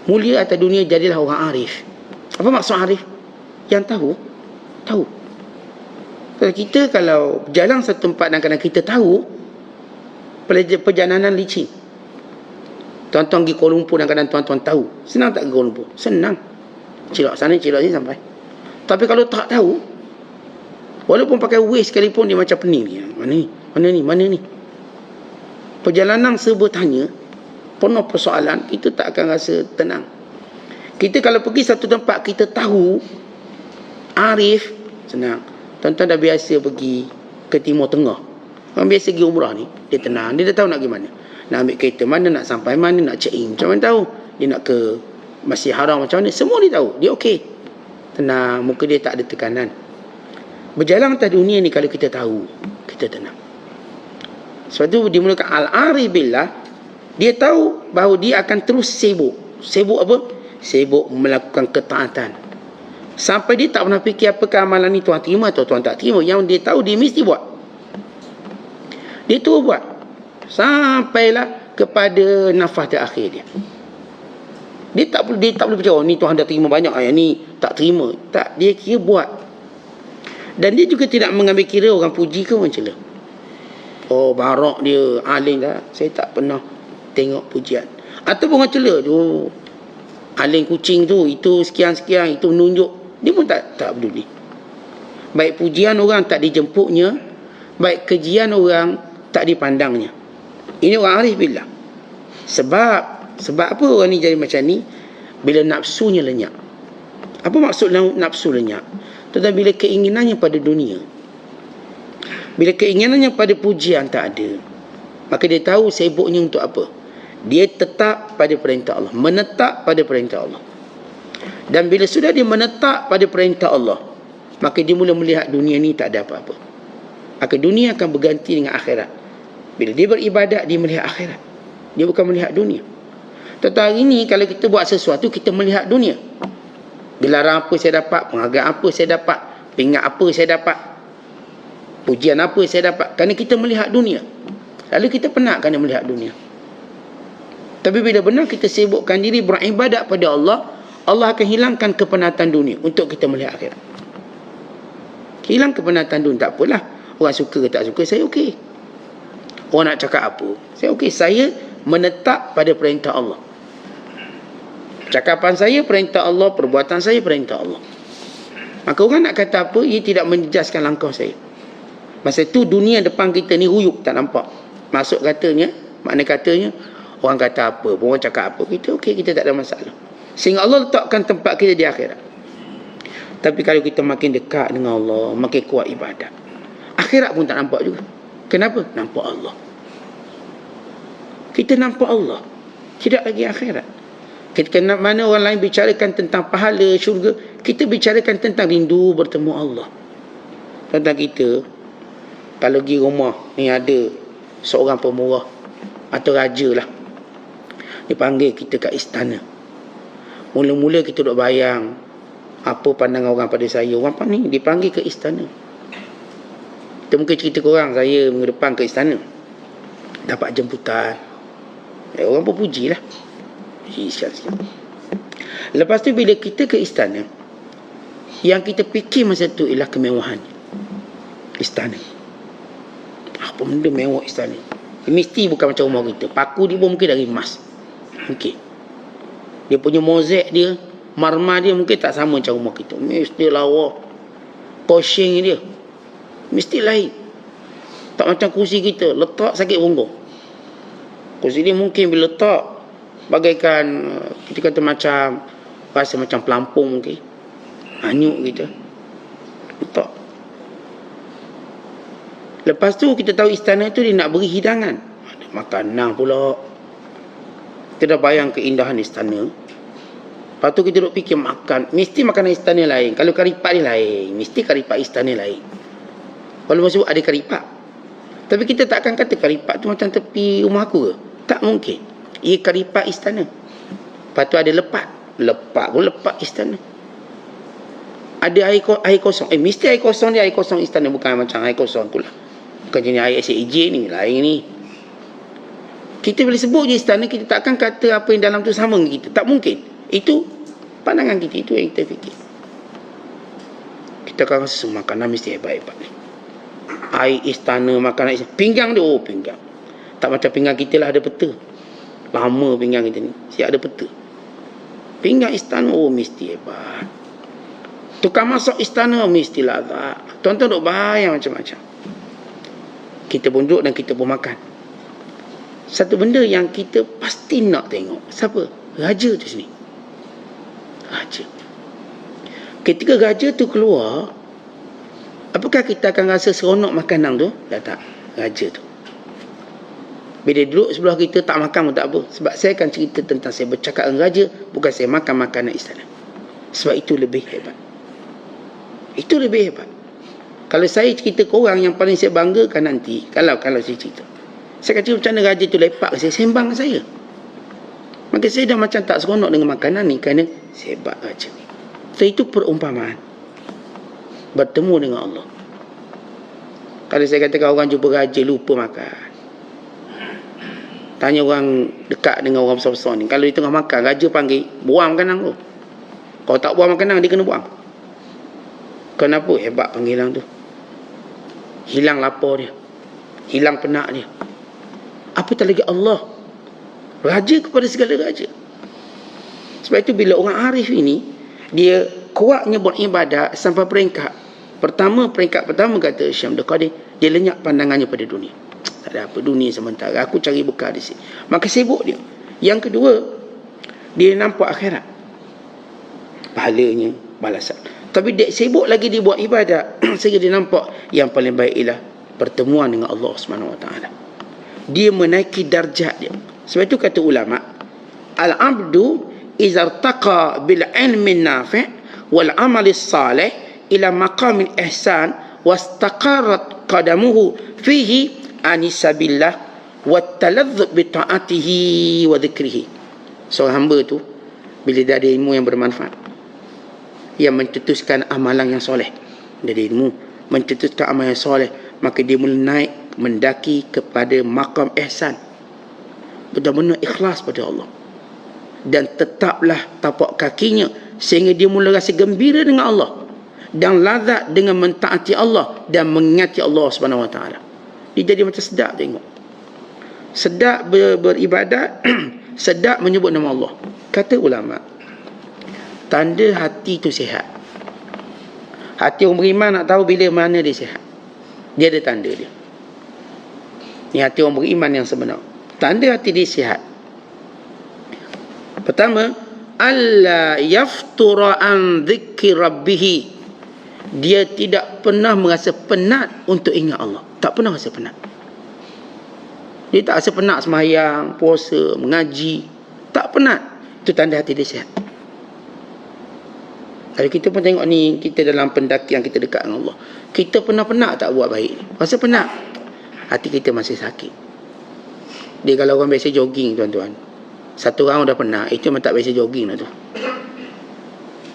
mulia atas dunia, jadilah orang arif. Apa maksud arif? Yang tahu. Kalau kita kalau berjalan satu tempat dan kadang kita tahu, perjalanan licin. Tuan-tuan pergi Kuala Lumpur dan kadang tuan-tuan tahu. Senang tak pergi Kuala Lumpur? Senang. Cilok sana, cilok sini sampai. Tapi kalau tak tahu, walaupun pakai Waze sekalipun, dia macam pening. Mana ni? Perjalanan serba tanya, penuh persoalan, kita tak akan rasa tenang. Kita kalau pergi satu tempat kita tahu, arif, senang. Tuan-tuan dah biasa pergi ke Timur Tengah. Orang biasa pergi umrah ni, dia tenang, dia dah tahu nak pergi mana. Nak ambil kereta mana, nak sampai mana, nak check in macam mana tahu. Dia nak ke Masjid Haram macam mana, semua dia tahu. Dia okey. Tenang, muka dia tak ada tekanan. Berjalan atas dunia ni kalau kita tahu, kita tenang. Sebab tu dimulakan al-arif billah. Dia tahu bahawa dia akan terus sibuk. Sibuk apa? Sibuk melakukan ketaatan. Sampai dia tak pernah fikir apakah amalan ni Tuhan terima atau Tuhan tak terima. Yang dia tahu dia mesti buat. Dia terus buat. Sampailah kepada nafas terakhir dia. Dia tak boleh percaya, oh ni Tuhan dah terima banyak, yang ni tak terima. Tak, dia kira buat. Dan dia juga tidak mengambil kira orang puji ke orang cela. Oh barak dia, alim dah. Saya tak pernah tengok pujian. Ataupun orang cela tu, alim kucing tu, itu sekian-sekian, itu menunjuk. Dia pun tak peduli. Baik pujian orang tak dijemputnya, baik kejian orang tak dipandangnya. Ini orang arif billah. Sebab apa orang ni jadi macam ni? Bila nafsunya lenyap. Apa maksud nafsu lenyap? Tetapi bila keinginannya pada dunia, bila keinginannya pada pujian tak ada, maka dia tahu sibuknya untuk apa. Dia tetap pada perintah Allah, menetap pada perintah Allah. Dan bila sudah dia menetap pada perintah Allah, maka dia mula melihat dunia ni tak ada apa-apa. Maka dunia akan berganti dengan akhirat. Bila dia beribadat, dia melihat akhirat. Dia bukan melihat dunia. Tetapi hari ini kalau kita buat sesuatu, kita melihat dunia. Dilarang apa saya dapat, penghargaan apa saya dapat, pingat apa saya dapat, pujian apa saya dapat. Kerana kita melihat dunia. Lalu kita penat kerana melihat dunia. Tapi bila benar kita sibukkan diri beribadat pada Allah, Allah akan hilangkan kepenatan dunia untuk kita melihat akhirat. Hilang kepenatan dunia, tak apalah. Orang suka ke tak suka, saya okey. Orang nak cakap apa, saya okey. Saya menetap pada perintah Allah. Cakapan saya perintah Allah, perbuatan saya perintah Allah. Maka orang nak kata apa, ia tidak menjejaskan langkah saya. Masa tu dunia depan kita ni ruyuk, tak nampak. Masuk katanya, makna katanya, orang kata apa, orang cakap apa, kita okey, kita tak ada masalah. Sehingga Allah letakkan tempat kita di akhirat. Tapi kalau kita makin dekat dengan Allah, makin kuat ibadat, akhirat pun tak nampak juga. Kenapa? Nampak Allah. Kita nampak Allah, tidak lagi akhirat. Ketika mana orang lain bicarakan tentang pahala syurga, kita bicarakan tentang rindu bertemu Allah. Tentang kita, kalau pergi rumah ni ada seorang pemurah atau raja lah, dia panggil kita kat istana. Mula-mula kita duk bayang apa pandangan orang pada saya. Orang ni dipanggil ke istana. Kita mungkin cerita korang, saya minggu depan ke istana, dapat jemputan. Orang pun puji lah. Lepas tu bila kita ke istana, yang kita fikir masa tu ialah kemewahan istana. Apa benda mewah istana? Mesti bukan macam rumah kita. Paku dia pun mungkin dari emas. Mungkin dia punya mozaik dia, marmar dia mungkin tak sama macam rumah kita. Mesti lawa. Poshing dia mesti lain. Tak macam kursi kita, letak sakit punggung. Kursi dia mungkin bila letak bagaikan, kita kata macam, rasa macam pelampung mungkin. Hanyut kita letak. Lepas tu kita tahu istana tu dia nak beri hidangan, ada makanan pula. Kita dah bayang keindahan istana. Lepas tu kita duk fikir makan, mesti makanan istana lain. Kalau karipat dia lain, mesti karipat istana lain. Kalau masuk ada karipat, tapi kita tak akan kata karipat tu macam tepi rumah aku ke. Tak mungkin. Ia karipat istana. Lepas tu ada lepat. Lepat pun lepat istana. Ada air kosong. Mesti air kosong dia air kosong istana. Bukan macam air kosong pula. Bukan jenis air SAJ ni. Lain ni. Kita boleh sebut je istana, kita tak akan kata apa yang dalam tu sama dengan kita. Tak mungkin. Itu pandangan kita. Itu yang kita fikir. Kita akan rasa makanan mesti hebat-hebat ni. Air istana, makanan istana. Pinggang dia, pinggang. Tak macam pinggang kita lah ada peta. Lama pinggang kita ni, siap ada peta. Pinggang istana, mesti hebat. Tukang masak istana, mesti lazat. Tuan-tuan duk bayang macam-macam. Kita pun duduk dan kita pun makan. Satu benda yang kita pasti nak tengok. Siapa? Raja tu sini. Raja. Ketika raja tu keluar, apakah kita akan rasa seronok makanan tu? Tak. Raja tu. Bila duduk sebelah kita tak makan pun tak apa. Sebab saya akan cerita tentang saya bercakap dengan raja, bukan saya makan makanan istana. Sebab itu lebih hebat. Itu lebih hebat. Kalau saya cerita ke orang, yang paling saya banggakan nanti, kalau saya cerita, saya kata macam mana raja tu lepak ke saya, sembang ke saya. Maka saya dah macam tak seronok dengan makanan ni kerana hebat raja ni. So itu perumpamaan bertemu dengan Allah. Kalau saya katakan orang jumpa raja lupa makan, Tanya orang dekat dengan orang besar-besar ni. Kalau di tengah makan, raja panggil, buang makanan tu. Kalau tak buang makanan, dia kena buang. Kenapa? Hebat panggilan tu. Hilang lapar dia. Hilang penat dia. Apatah lagi Allah. Raja kepada segala raja. Sebab itu bila orang arif ini, dia kuatnya buat ibadat sampai peringkat pertama kata Syekh Abdul Qadir, dia lenyap pandangannya pada dunia. Tak ada apa, dunia sementara, aku cari bekal di sini. Maka sibuk dia. Yang kedua, dia nampak akhirat, pahalanya, balasan. Tapi dia sibuk lagi dia buat ibadat sehingga dia nampak yang paling baik ialah pertemuan dengan Allah SWT. Dia menaiki darjat dia. Sebab itu kata ulama, al-abdu izartaqa bil ilmi nafi' wal amali salih ila maqamil ihsan wastaqarrat qadamuhu fihi anisabillah wattaladhdh bi ta'atihi wa dhikrihi. Seorang hamba tu bila dia ada ilmu yang bermanfaat, yang mencetuskan amalan yang soleh, dia ada ilmu mencetuskan amalan yang soleh, maka dia mula naik mendaki kepada maqam ihsan, benar-benar ikhlas pada Allah, dan tetaplah tapak kakinya sehingga dia mula rasa gembira dengan Allah dan lazat dengan mentaati Allah dan mengingati Allah Subhanahu Wa Taala. Dia jadi macam sedap tengok, sedap beribadat, sedap menyebut nama Allah. Kata ulama, tanda hati tu sihat. Hati orang beriman nak tahu bila mana dia sihat, dia ada tanda dia. Ni hati orang beriman yang sebenar. Tanda hati dia sihat, pertama, alla yaftura an dzikri rabbih. Dia tidak pernah merasa penat untuk ingat Allah. Tak pernah rasa penat. Dia tak rasa penat sembahyang, puasa, mengaji. Tak penat. Itu tanda hati dia sihat. Kalau kita pun tengok ni, kita dalam pendakian kita dekat dengan Allah, kita pernah penat tak buat baik? Rasa penat, hati kita masih sakit. Dia kalau orang biasa jogging, tuan-tuan, satu orang dah penat, itu memang tak biasa jogging lah tu.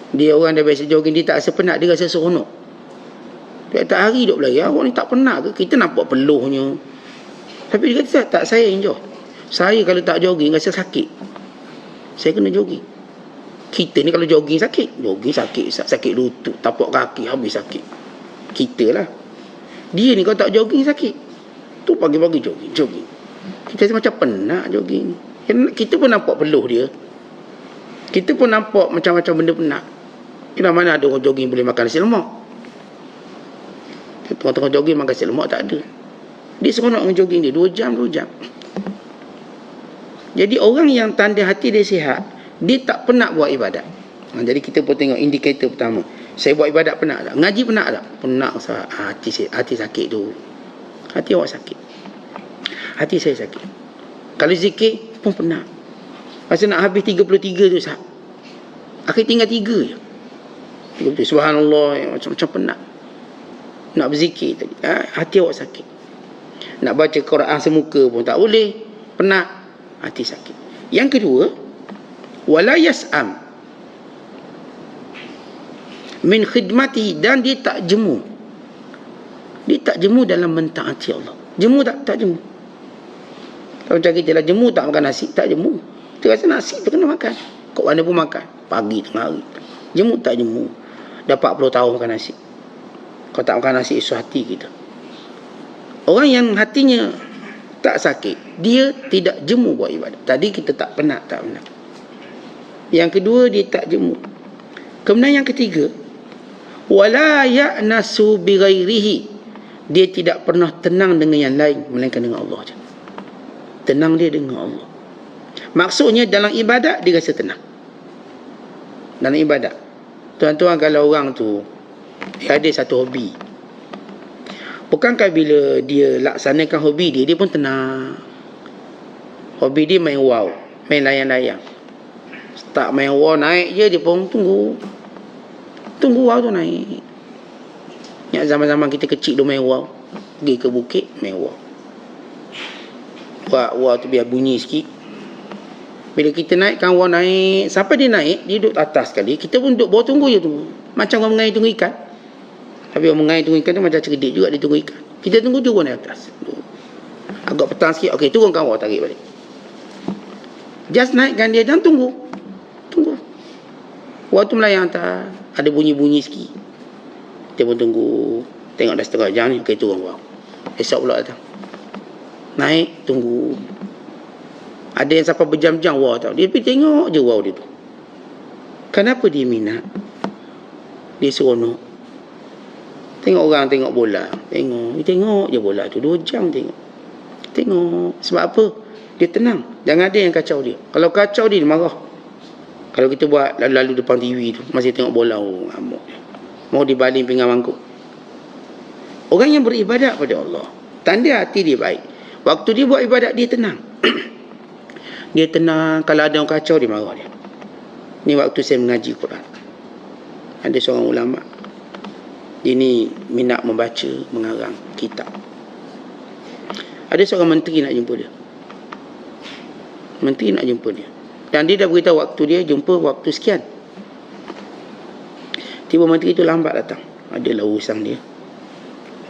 Dia orang dah biasa jogging, dia tak rasa penat, dia rasa seronok. Dia tak hari duduk berlari, orang ni tak penat ke? Kita nampak peluhnya, tapi dia kata tak, saya enjoy. Saya kalau tak jogging rasa sakit, saya kena jogging. Kita ni kalau jogging sakit, sakit lutut, tapak kaki habis sakit. Kita lah. Dia ni kalau tak jogging sakit. Tu pagi-pagi jogging. Kita macam penat jogging. Kita pun nampak peluh dia. Kita pun nampak macam-macam benda penat. Kira mana ada orang jogging boleh makan nasi lemak? Tengah-tengah jogging makan nasi lemak tak ada. Dia seronok dengan jogging dia 2 jam. Jadi orang yang tanda hati dia sihat, dia tak penat buat ibadat. Jadi kita pun tengok indikator pertama. Saya buat ibadat penat tak? Ngaji penat tak? Penat. Hati sakit tu. Hati awak sakit. Hati saya sakit. Kalau zikir pun penat. Masa nak habis 33 tu sah, akhir tinggal 3 je. Subhanallah, macam penat. Nak berzikir tadi, hati awak sakit. Nak baca Quran semuka pun tak boleh, penat, hati sakit. Yang kedua, wala yas'am min khidmati, dan dia tak jemu. Dia tak jemu dalam mentaati Allah. Jemu tak jemu. Kalau macam kita lah, jemu tak makan nasi, tak jemu. Kita rasa nasi tu kena makan, kat mana pun makan, pagi tengah hari. Jemu tak jemu. Dah 40 tahun makan nasi. Kalau tak makan nasi, isu hati kita. Orang yang hatinya tak sakit, dia tidak jemu buat ibadat. Tadi kita tak penat. Yang kedua, dia tak jemu. Kemudian yang ketiga, wala ya'nasu bi ghairihi. Dia tidak pernah tenang dengan yang lain melainkan dengan Allah saja. Tenang dia dengan Allah. Maksudnya dalam ibadat dia rasa tenang. Dalam ibadat, tuan-tuan, kalau orang tu dia ada satu hobi, bukankah bila dia laksanakan hobi dia pun tenang? Hobi dia main wow, main layang-layang. Start main wow, naik je, dia pun tunggu wow tu naik. Yang zaman-zaman kita kecil tu main wow, pergi ke bukit main wow. Buat wow tu biar bunyi sikit. Bila kita naikkan wow, naik sampai dia naik, dia duduk atas sekali, kita pun duduk bawah, tunggu je tu. Macam orang mengair tunggu ikan. Tapi orang mengair tunggu ikan tu macam cerdik juga, dia tunggu ikan. Kita tunggu dia naik atas. Agak petang sikit, okey, turunkan wow, tarik balik. Just naikkan dia, jangan tunggu. Waktu melayang atas, ada bunyi-bunyi sikit. Dia pun tunggu. Tengok dah setengah jam ni, okey turun bawah. Esok pula datang. Naik, tunggu. Ada yang sampai berjam-jam wow tau. Dia pergi tengok je wow dia tu. Kenapa dia minat? Dia seronok. Tengok orang tengok bola. Tengok je bola tu 2 jam tengok. Sebab apa? Dia tenang. Jangan ada yang kacau dia. Kalau kacau dia marah. Kalau kita buat lalu-lalu depan TV tu, masih tengok bola, ngamuk. Mau dibaling pinggan mangkuk. Orang yang beribadat pada Allah, tanda hati dia baik. Waktu dia buat ibadat, dia tenang. Dia tenang. Kalau ada orang kacau, dia marah dia. Ni waktu saya mengaji Quran. Ada seorang ulama. Dia ni minat membaca, mengarang kitab. Ada seorang menteri nak jumpa dia. Dan dia dah beritahu waktu dia jumpa waktu sekian. Tiba menteri tu lambat datang. Adalah urusan dia.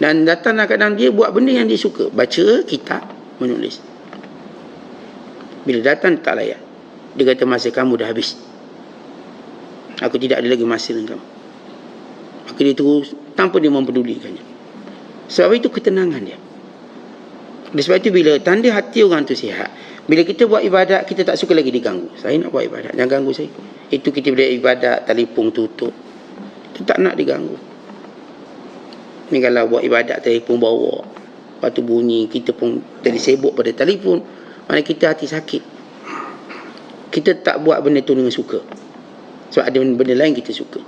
Dan datang kadang dia buat benda yang dia suka. Baca kitab, menulis. Bila datang tak layak. Dia kata masa kamu dah habis. Aku tidak ada lagi masa dengan kamu. Maka dia terus tanpa dia mempedulikannya. Sebab itu ketenangan dia. Sebab itu bila tanda hati orang tu sihat, bila kita buat ibadat, kita tak suka lagi diganggu. Saya nak buat ibadat, jangan ganggu saya. Itu kita bila ibadat, telefon tutup. Kita tak nak diganggu. Ni kalau buat ibadat, telefon bawa. Lepas tu bunyi, kita pun jadi sibuk pada telefon. Mana kita hati sakit. Kita tak buat benda tu dengan suka. Sebab ada benda lain kita suka.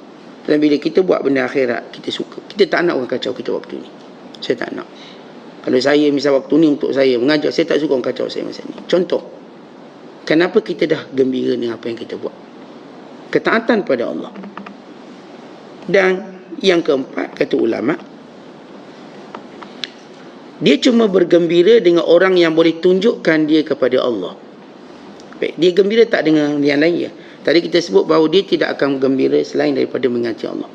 Dan bila kita buat benda akhirat, kita suka. Kita tak nak orang kacau kita waktu ni. Saya tak nak. Kalau saya misal waktu ni untuk saya mengajar, saya tak suka orang kacau saya masa ni. Contoh, kenapa kita dah gembira dengan apa yang kita buat? Ketaatan pada Allah. Dan yang keempat, kata ulama, dia cuma bergembira dengan orang yang boleh tunjukkan dia kepada Allah. Baik, dia gembira tak dengan yang lain ya. Tadi kita sebut bahawa dia tidak akan gembira selain daripada mengasihi Allah.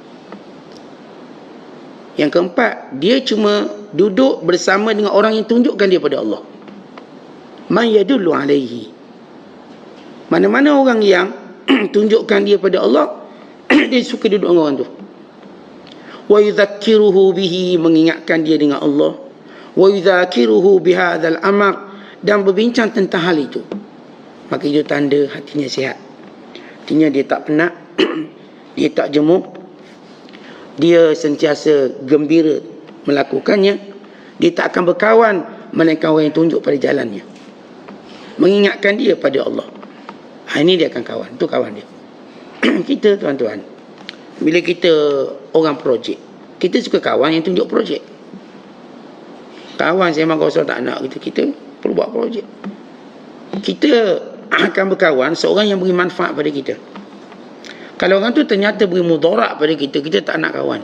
Yang keempat, dia cuma duduk bersama dengan orang yang tunjukkan dia pada Allah. Man yadullu alaihi. Mana-mana orang yang tunjukkan dia pada Allah, dia suka duduk dengan orang tu. Wa yudhakkiruhu bihi, mengingatkan dia dengan Allah. Wa yudhakiruhu bihadzal amr, dan berbincang tentang hal itu. Maka itu tanda hatinya sihat. Artinya dia tak penat, dia tak jemuk, dia sentiasa gembira melakukannya. Dia tak akan berkawan melainkan orang yang tunjuk pada jalannya, mengingatkan dia pada Allah. Ini dia akan kawan. Itu kawan dia. Kita tuan-tuan, bila kita orang projek, kita suka kawan yang tunjuk projek. Kawan saya memang kosong tak nak kita perlu buat projek. Kita akan berkawan seorang yang beri manfaat pada kita. Kalau orang tu ternyata beri mudarat pada kita, kita tak nak kawan.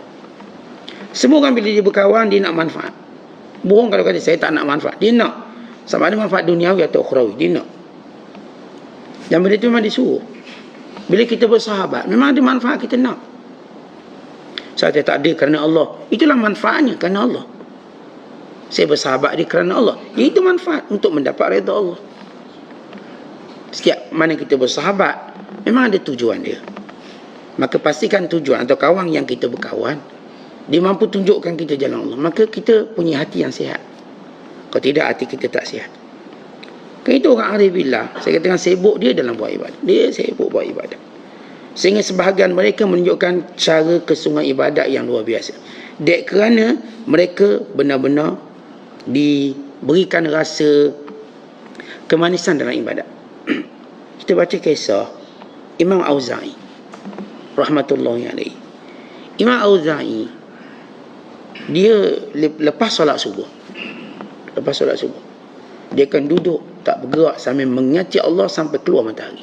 Semua orang bila dia berkawan, dia nak manfaat. Bohong kalau kata saya tak nak manfaat. Dia nak. Sama ada manfaat duniawi atau ukhrawi, dia nak. Dan benda tu memang disuruh. Bila kita bersahabat, memang ada manfaat kita nak. Saya tak ada kerana Allah. Itulah manfaatnya kerana Allah. Saya bersahabat dia kerana Allah. Itu manfaat untuk mendapat redha Allah. Setiap mana kita bersahabat, memang ada tujuan dia. Maka pastikan tujuan atau kawan yang kita berkawan, dia mampu tunjukkan kita jalan Allah. Maka kita punya hati yang sihat. Kalau tidak, hati kita tak sihat. Kan itu orang arif billah. Saya katakan sibuk dia dalam buat ibadat. Dia sibuk buat ibadat. Sehingga sebahagian mereka menunjukkan cara kesungguhan ibadat yang luar biasa. Dek kerana mereka benar-benar diberikan rasa kemanisan dalam ibadat. Kita baca kisah Imam Auza'i rahmatullahi alaihi. Imam Auza'i, dia lepas solat subuh, dia akan duduk tak bergerak sambil mengingati Allah sampai keluar matahari.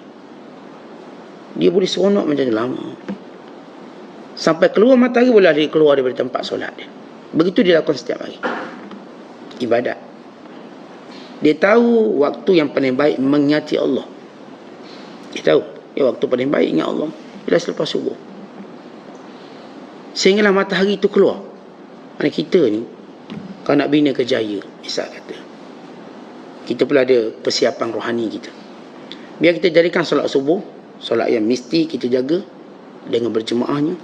Dia boleh seronok macam lama. Sampai keluar matahari boleh dia keluar daripada tempat solat dia. Begitu dia lakukan setiap hari. Ibadat. Dia tahu waktu yang paling baik mengingati Allah. Dia tahu waktu paling baik ingat Allah bila selepas subuh. Sehinggalah matahari itu keluar. Mana kita ni, kalau nak bina kejayaan, misal kata, kita pula ada persiapan rohani kita. Biar kita jadikan solat subuh solat yang mesti kita jaga dengan berjemaahnya.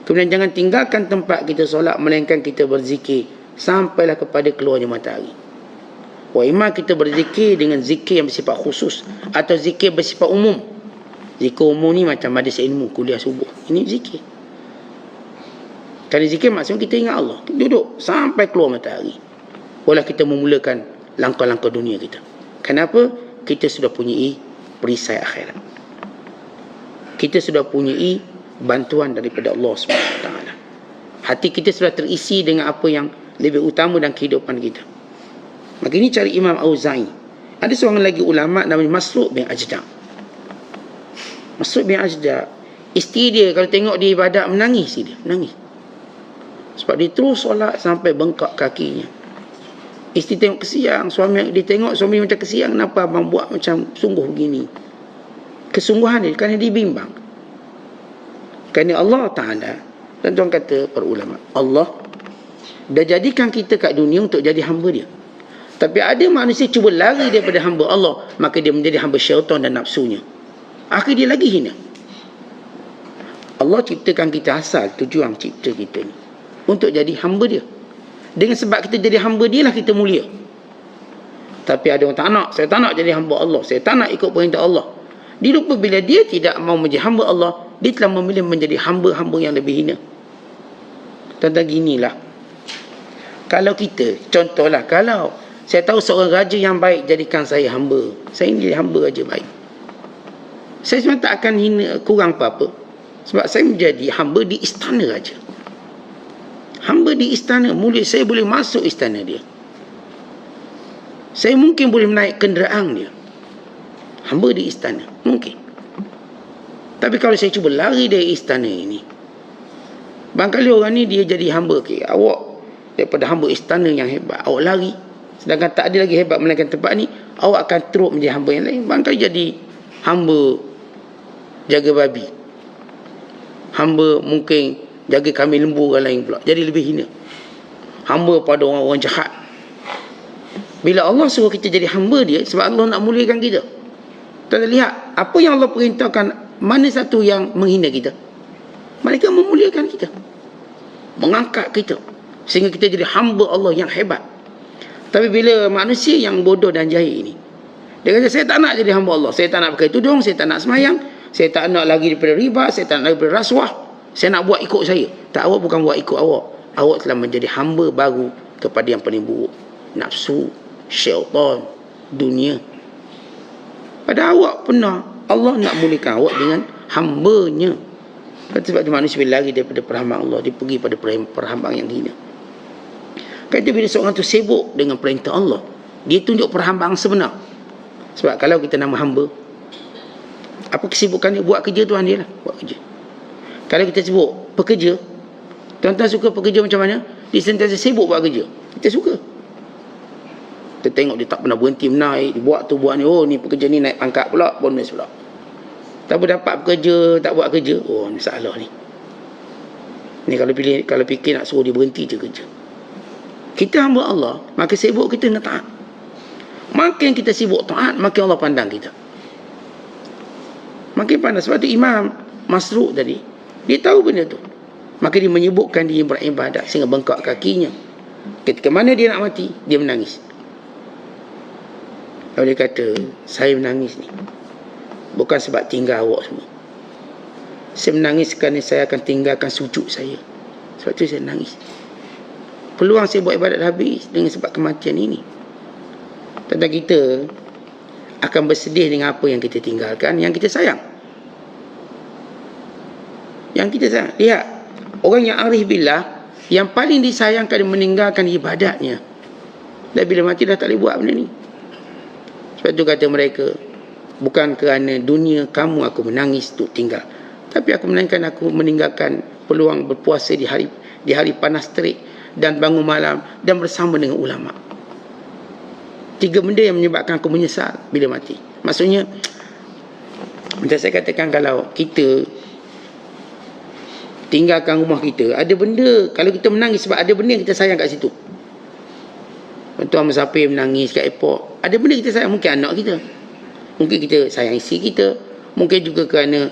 Kemudian jangan tinggalkan tempat kita solat, melainkan kita berzikir sampailah kepada keluarnya matahari. Wa imma kita berzikir dengan zikir yang bersifat khusus atau zikir bersifat umum. Zikir umum ni macam majlis ilmu, kuliah subuh. Ini zikir. Kalau zikir maksudnya kita ingat Allah. Kita duduk sampai keluar matahari. Walau kita memulakan langkah-langkah dunia kita. Kenapa? Kita sudah punyai perisai akhirat. Kita sudah punyai bantuan daripada Allah SWT. Hati kita sudah terisi dengan apa yang lebih utama dalam kehidupan kita. Maka ini cari Imam Auza'i. Ada seorang lagi ulama namanya Masruq bin Ajda'. Masruq bin Ajda', isteri dia kalau tengok dia ibadat menangis dia, menangis. Sebab dia terus solat sampai bengkak kakinya. Isteri tengok kesiang, suami dia tengok suami macam kesiang, kenapa abang buat macam sungguh begini? Kesungguhan dia kerana dia bimbang. Kerana Allah Ta'ala, dan tuan kata para ulama, Allah dah jadikan kita kat dunia untuk jadi hamba dia. Tapi ada manusia cuba lari daripada hamba Allah, maka dia menjadi hamba syaitan dan nafsunya. Akhir dia lagi hina. Allah ciptakan kita, asal tujuan cipta kita ni untuk jadi hamba dia. Dengan sebab kita jadi hamba dia lah kita mulia. Tapi ada orang tak nak, saya tak nak jadi hamba Allah, saya tak nak ikut perintah Allah. Dia lupa bila dia tidak mau menjadi hamba Allah, dia telah memilih menjadi hamba-hamba yang lebih hina. Tentang ginilah, kalau kita, contohlah, kalau saya tahu seorang raja yang baik jadikan saya hamba, saya ini jadi hamba raja baik, saya sebenarnya tak akan hina, kurang apa-apa. Sebab saya menjadi hamba di istana raja. Hamba di istana, mulia, saya boleh masuk istana dia. Saya mungkin boleh menaik kenderaan dia. Hamba di istana, mungkin. Tapi kalau saya cuba lari dari istana ini, barangkali orang ni dia jadi hamba. Okay, awak daripada hamba istana yang hebat, awak lari, sedangkan tak ada lagi hebat melainkan tempat ni, awak akan teruk menjadi hamba yang lain. Barangkali jadi hamba jaga babi, hamba mungkin jaga kambing lembu orang lain pula, jadi lebih hina. Hamba pada orang-orang jahat. Bila Allah suruh kita jadi hamba dia, sebab Allah nak muliakan kita. Kita lihat apa yang Allah perintahkan, mana satu yang menghina kita? Mereka memuliakan kita, mengangkat kita, sehingga kita jadi hamba Allah yang hebat. Tapi bila manusia yang bodoh dan jahil ini, dia kata saya tak nak jadi hamba Allah, saya tak nak pakai tudung, saya tak nak semayang, saya tak nak lagi daripada riba, saya tak nak daripada rasuah, saya nak buat ikut saya. Tak, awak bukan buat ikut awak. Awak telah menjadi hamba baru kepada yang paling buruk, nafsu, syaitan, dunia. Pada awak pernah Allah nak muliakan awak dengan hambanya. Sebab itu manusia bila lari daripada perhambaan Allah, dia pergi pada perhambaan yang hina. Kata bila seorang tu sibuk dengan perintah Allah, dia tunjuk perhambaan sebenar. Sebab kalau kita nama hamba, apa kesibukan dia? Buat kerja Tuhan dia lah, buat kerja. Kalau kita sibuk pekerja, tuan-tuan suka pekerja macam mana? Dia sentiasa sibuk buat kerja, kita suka. Kita tengok dia tak pernah berhenti menaik, dia buat tu buat ni, oh ni pekerja ni naik pangkat pula, bonus pula. Tak dapat bekerja, tak buat kerja, oh ni salah ni. Ni kalau fikir nak suruh dia berhenti je kerja. Kita hamba Allah, maka sibuk kita nak taat. Makin kita sibuk taat, makin Allah pandang kita, makin pandang. Sebab tu Imam Masruq tadi, dia tahu benda tu, maka dia menyibukkan dia beribadat sehingga bengkak kakinya. Ketika mana dia nak mati, dia menangis. Lalu dia kata, saya menangis ni bukan sebab tinggal awak semua. Saya menangis kerana saya akan tinggalkan sujud saya. Sebab tu saya menangis. Peluang saya buat ibadat habis dengan sebab kematian ini. Tentang kita akan bersedih dengan apa yang kita tinggalkan, yang kita sayang. Yang kita sayang. Lihat, orang yang arif billah, yang paling disayangkan dia meninggalkan ibadatnya. Dan bila mati dah tak boleh buat benda ni. Sebab tu kata mereka, bukan kerana dunia kamu aku menangis untuk tinggal, tapi aku meninggalkan peluang berpuasa di hari panas terik, dan bangun malam dan bersama dengan ulama. 3 benda yang menyebabkan aku menyesal bila mati. Maksudnya, macam saya katakan, kalau kita tinggalkan rumah kita, ada benda, kalau kita menangis sebab ada benda yang kita sayang kat situ. Tuan musafir menangis kat airport, ada benda kita sayang, mungkin anak kita. Mungkin kita sayang isteri kita, mungkin juga kerana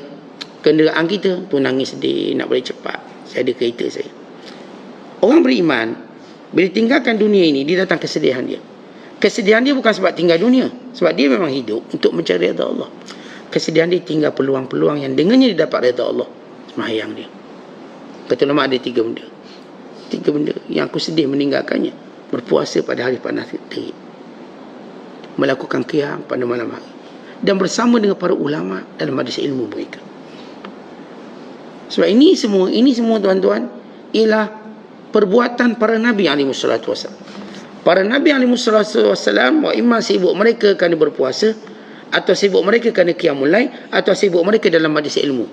kenderaan kita tu nangis sedih, nak balik cepat, saya ada kereta saya. Orang beriman bila tinggalkan dunia ini, dia datang kesedihan dia. Kesedihan dia bukan sebab tinggal dunia, sebab dia memang hidup untuk mencari redha Allah. Kesedihan dia tinggal peluang-peluang yang dengannya dia dapat redha Allah. Sembahyang dia. Kata ulama ada 3 benda. 3 benda yang aku sedih meninggalkannya. Berpuasa pada hari panas terik, melakukan qiyam pada malam hari, dan bersama dengan para ulama dalam majlis ilmu mereka. Sebab ini semua tuan-tuan ialah perbuatan para Nabi SAW. Para Nabi SAW wa imma sibuk mereka kerana berpuasa, atau sibuk mereka kerana qiyamul lail, atau sibuk mereka dalam majlis ilmu.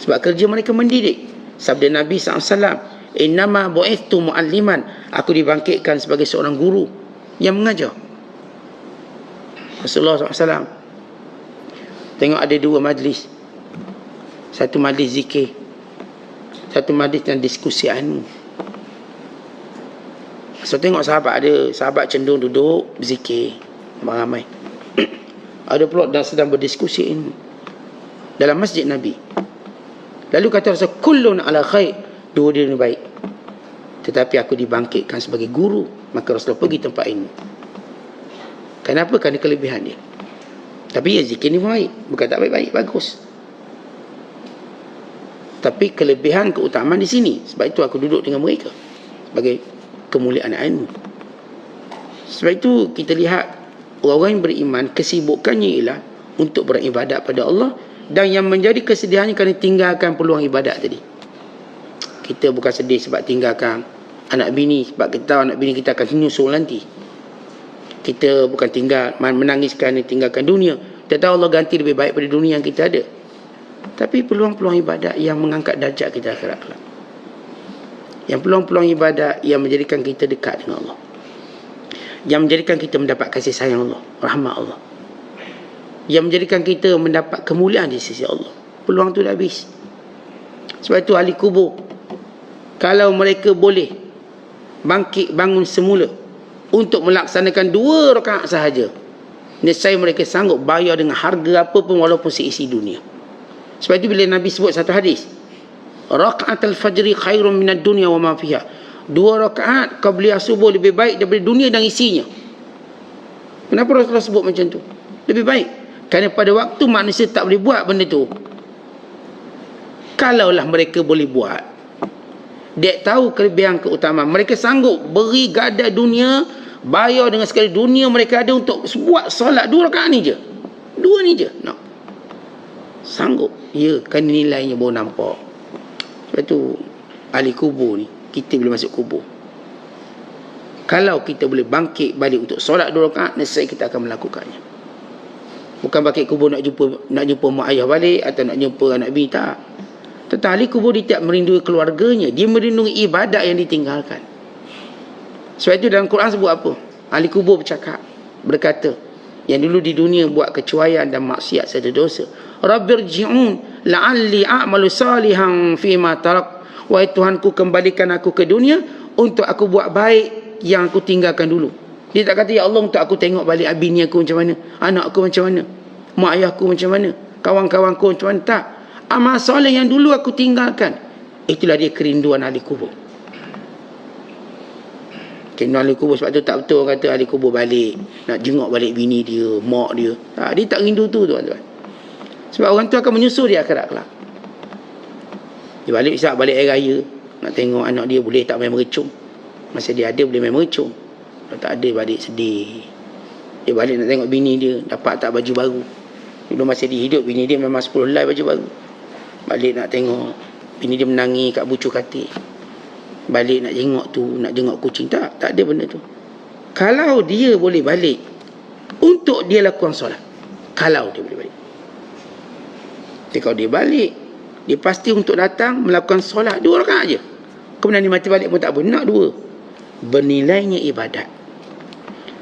Sebab kerja mereka mendidik. Sabda Nabi SAW, innama bu'ithtu mu'alliman, aku dibangkitkan sebagai seorang guru yang mengajar. Rasulullah SAW tengok ada 2 majlis. Satu majlis zikir, satu majlis dan diskusi ilmu. So tengok sahabat cenderung duduk berzikir ramai-ramai. Ada pula sedang berdiskusi ilmu dalam masjid Nabi. Lalu kata Rasul, kullun ala khair, dua dia baik, tetapi aku dibangkitkan sebagai guru. Maka Rasulullah pergi tempat ilmu. Kenapa? Kerana kelebihan dia. Tapi ya zikir ni baik, bukan tak baik-baik, bagus. Tapi kelebihan keutamaan di sini. Sebab itu aku duduk dengan mereka sebagai kemuliaan ilmu. Sebab itu kita lihat orang-orang yang beriman, kesibukannya ialah untuk beribadat pada Allah, dan yang menjadi kesedihannya kerana tinggalkan peluang ibadat tadi. Kita bukan sedih sebab tinggalkan anak bini, sebab kita tahu anak bini kita akan menyusul nanti. Kita bukan menangis kerana tinggalkan dunia. Kita tahu Allah ganti lebih baik pada dunia yang kita ada. Tapi peluang-peluang ibadat yang mengangkat darjat kita akhirat kelak. Yang peluang-peluang ibadat yang menjadikan kita dekat dengan Allah, yang menjadikan kita mendapat kasih sayang Allah, rahmat Allah, yang menjadikan kita mendapat kemuliaan di sisi Allah. Peluang tu dah habis. Sebab itu ahli kubur, kalau mereka boleh bangkit bangun semula untuk melaksanakan 2 rakaat sahaja, nescaya mereka sanggup bayar dengan harga apa pun, walaupun seisi dunia. Sebab itu bila Nabi sebut satu hadis, raka'atul fajri khairun minad dunya wa ma fiha, 2 rakaat qabliyah subuh lebih baik daripada dunia dan isinya. Kenapa Rasulullah sebut macam tu? Lebih baik kerana pada waktu manusia tak boleh buat benda tu. Kalaulah mereka boleh buat, dia tahu kelebihan keutamaan, mereka sanggup beri gada dunia, bayar dengan sekali dunia mereka ada untuk buat solat 2 rakaat ni je. 2 ni je. No. Sanggup. Ya, kan nilainya baru nampak. Sebab tu ahli kubur ni, kita bila masuk kubur, kalau kita boleh bangkit balik untuk solat 2 rakaat, nescaya kita akan melakukannya. Bukan bangkit kubur nak jumpa mak ayah balik, atau nak jumpa anak bini, tak. Tetapi ahli kubur dia tak merindui keluarganya, dia merindui ibadat yang ditinggalkan. Sebab itu dalam Quran sebut apa? Ahli kubur berkata, yang dulu di dunia buat kecuaian dan maksiat serta dosa, Rabbirji'un la'alli a'malu salihan fima tarak, wahai Tuhanku, kembalikan aku ke dunia untuk aku buat baik yang aku tinggalkan dulu. Dia tak kata, ya Allah, untuk aku tengok balik bini aku macam mana, anak aku macam mana, mak ayahku macam mana, kawan-kawanku macam mana. Tak. Amal soleh yang dulu aku tinggalkan. Itulah dia kerinduan ahli kubur. Kerinduan ahli kubur. Sebab tu tak betul orang kata ahli kubur balik nak jenguk balik bini dia, mak dia. Tak, dia tak rindu tu, tuan-tuan. Sebab orang tu akan menyusul dia akhirat kelak. Dia balik air raya, nak tengok anak dia boleh tak main mercung. Masa dia ada boleh main mercung. Kalau tak ada balik sedih. Dia balik nak tengok bini dia dapat tak baju baru. Dulu masa dia hidup, bini dia memang 10 helai baju baru. Balik nak tengok bini dia menangis kat bucu katil. Balik nak jengok tu, nak jengok kucing. Tak ada benda tu. Kalau dia boleh balik untuk dia lakukan solat, kalau dia boleh balik. Tapi kalau dia balik, dia pasti untuk datang melakukan solat 2 rakaat je. Kemudian dia mati balik pun tak apa, nak 2. Bernilainya ibadat.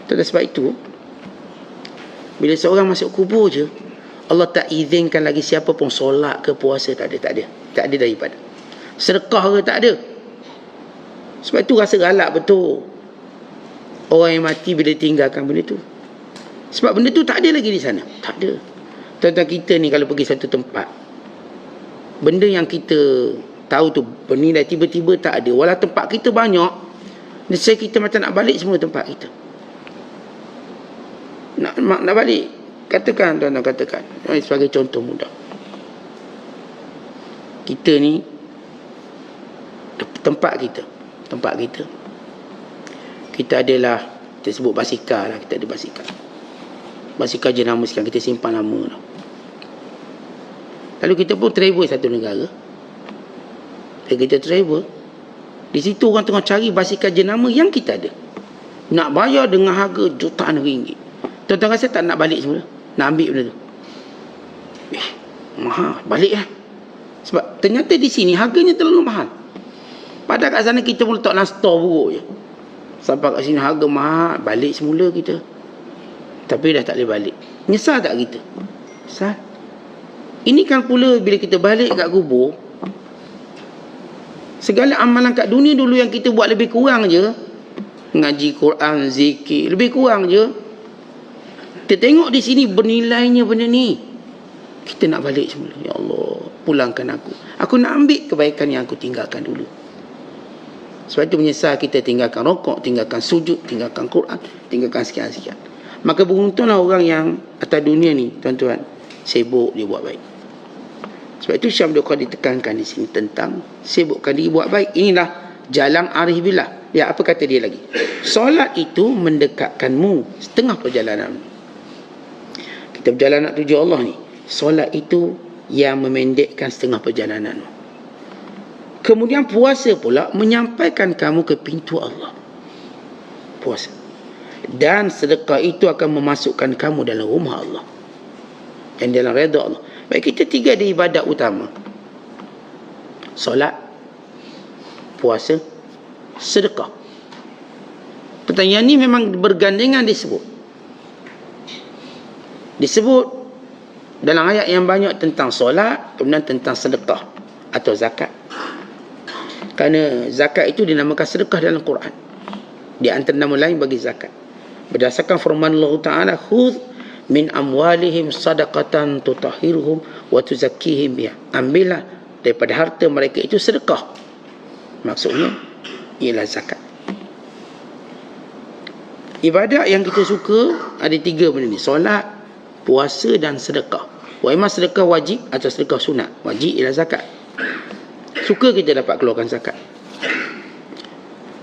Sebab itu, bila seorang masuk kubur je, Allah tak izinkan lagi siapa pun solat ke puasa, tak ada daripada. Sedekah ke tak ada. Sebab itu rasa galak betul orang yang mati bila tinggalkan benda tu. Sebab benda tu tak ada lagi di sana. Tak ada. Tuan-tuan, kita ni kalau pergi satu tempat, benda yang kita tahu tu bernilai tiba-tiba tak ada. Walau tempat kita banyak, nescaya kita macam nak balik semua tempat kita. Nak balik. Katakan tuan-tuan, katakan. Sebagai contoh mudah. Kita ni, tempat kita. Kita adalah, kita sebut basikal lah. Kita ada basikal. Basikal jenama sekarang kita simpan lama lah. Lalu kita pun travel satu negara. Dan kita travel, di situ orang tengah cari basikal jenama yang kita ada. Nak bayar dengan harga jutaan ringgit. Tuan-tuan rasa tak nak balik semula? Nak ambil benda tu? Mahal, balik lah. Sebab ternyata di sini harganya terlalu mahal. Padahal kat sana kita pun letak dalam store buruk je. Sampai kat sini harga mahal, balik semula kita. Tapi dah tak boleh balik. Nyesal tak kita? Nyesal. Ini kan pula bila kita balik kat kubur, segala amalan kat dunia dulu yang kita buat lebih kurang je, ngaji Quran, zikir, lebih kurang je. Kita tengok di sini bernilainya benda ni. Kita nak balik semula. Ya Allah, pulangkan aku. Aku nak ambil kebaikan yang aku tinggalkan dulu. Sebab itu menyesal kita tinggalkan rokok, tinggalkan sujud, tinggalkan Quran, tinggalkan sekian-sekian. Maka beruntunglah orang yang atas dunia ni, tuan-tuan, sibuk dia buat baik. Sebab itu Syekh Abdul Qadir ditekankan di sini tentang sibukkan diri buat baik. Inilah jalan arif billah. Ya, apa kata dia lagi? Solat itu mendekatkanmu setengah perjalanan. Kita berjalan nak tuju Allah ni. Solat itu yang memendekkan setengah perjalanan. Kemudian puasa pula menyampaikan kamu ke pintu Allah. Puasa. Dan sedekah itu akan memasukkan kamu dalam rumah Allah. Dan dalam redha Allah. Baik, kita tiga ada ibadat utama. Solat, puasa, sedekah. Pertanyaan ni memang bergandengan disebut. Disebut dalam ayat yang banyak tentang solat, kemudian tentang sedekah atau zakat. Kerana zakat itu dinamakan sedekah dalam Quran. Di antara nama lain bagi zakat. Berdasarkan firman Allah Ta'ala, khudh min amwalihim sadaqatan tutahhiruhum wa tuzakkihim biha. Ambillah daripada harta mereka itu sedekah. Maksudnya ialah zakat. Ibadat yang kita suka ada tiga benda ni: solat, puasa dan sedekah. Wa imma sedekah wajib atau sedekah sunat. Wajib ialah zakat. Suka kita dapat keluarkan zakat.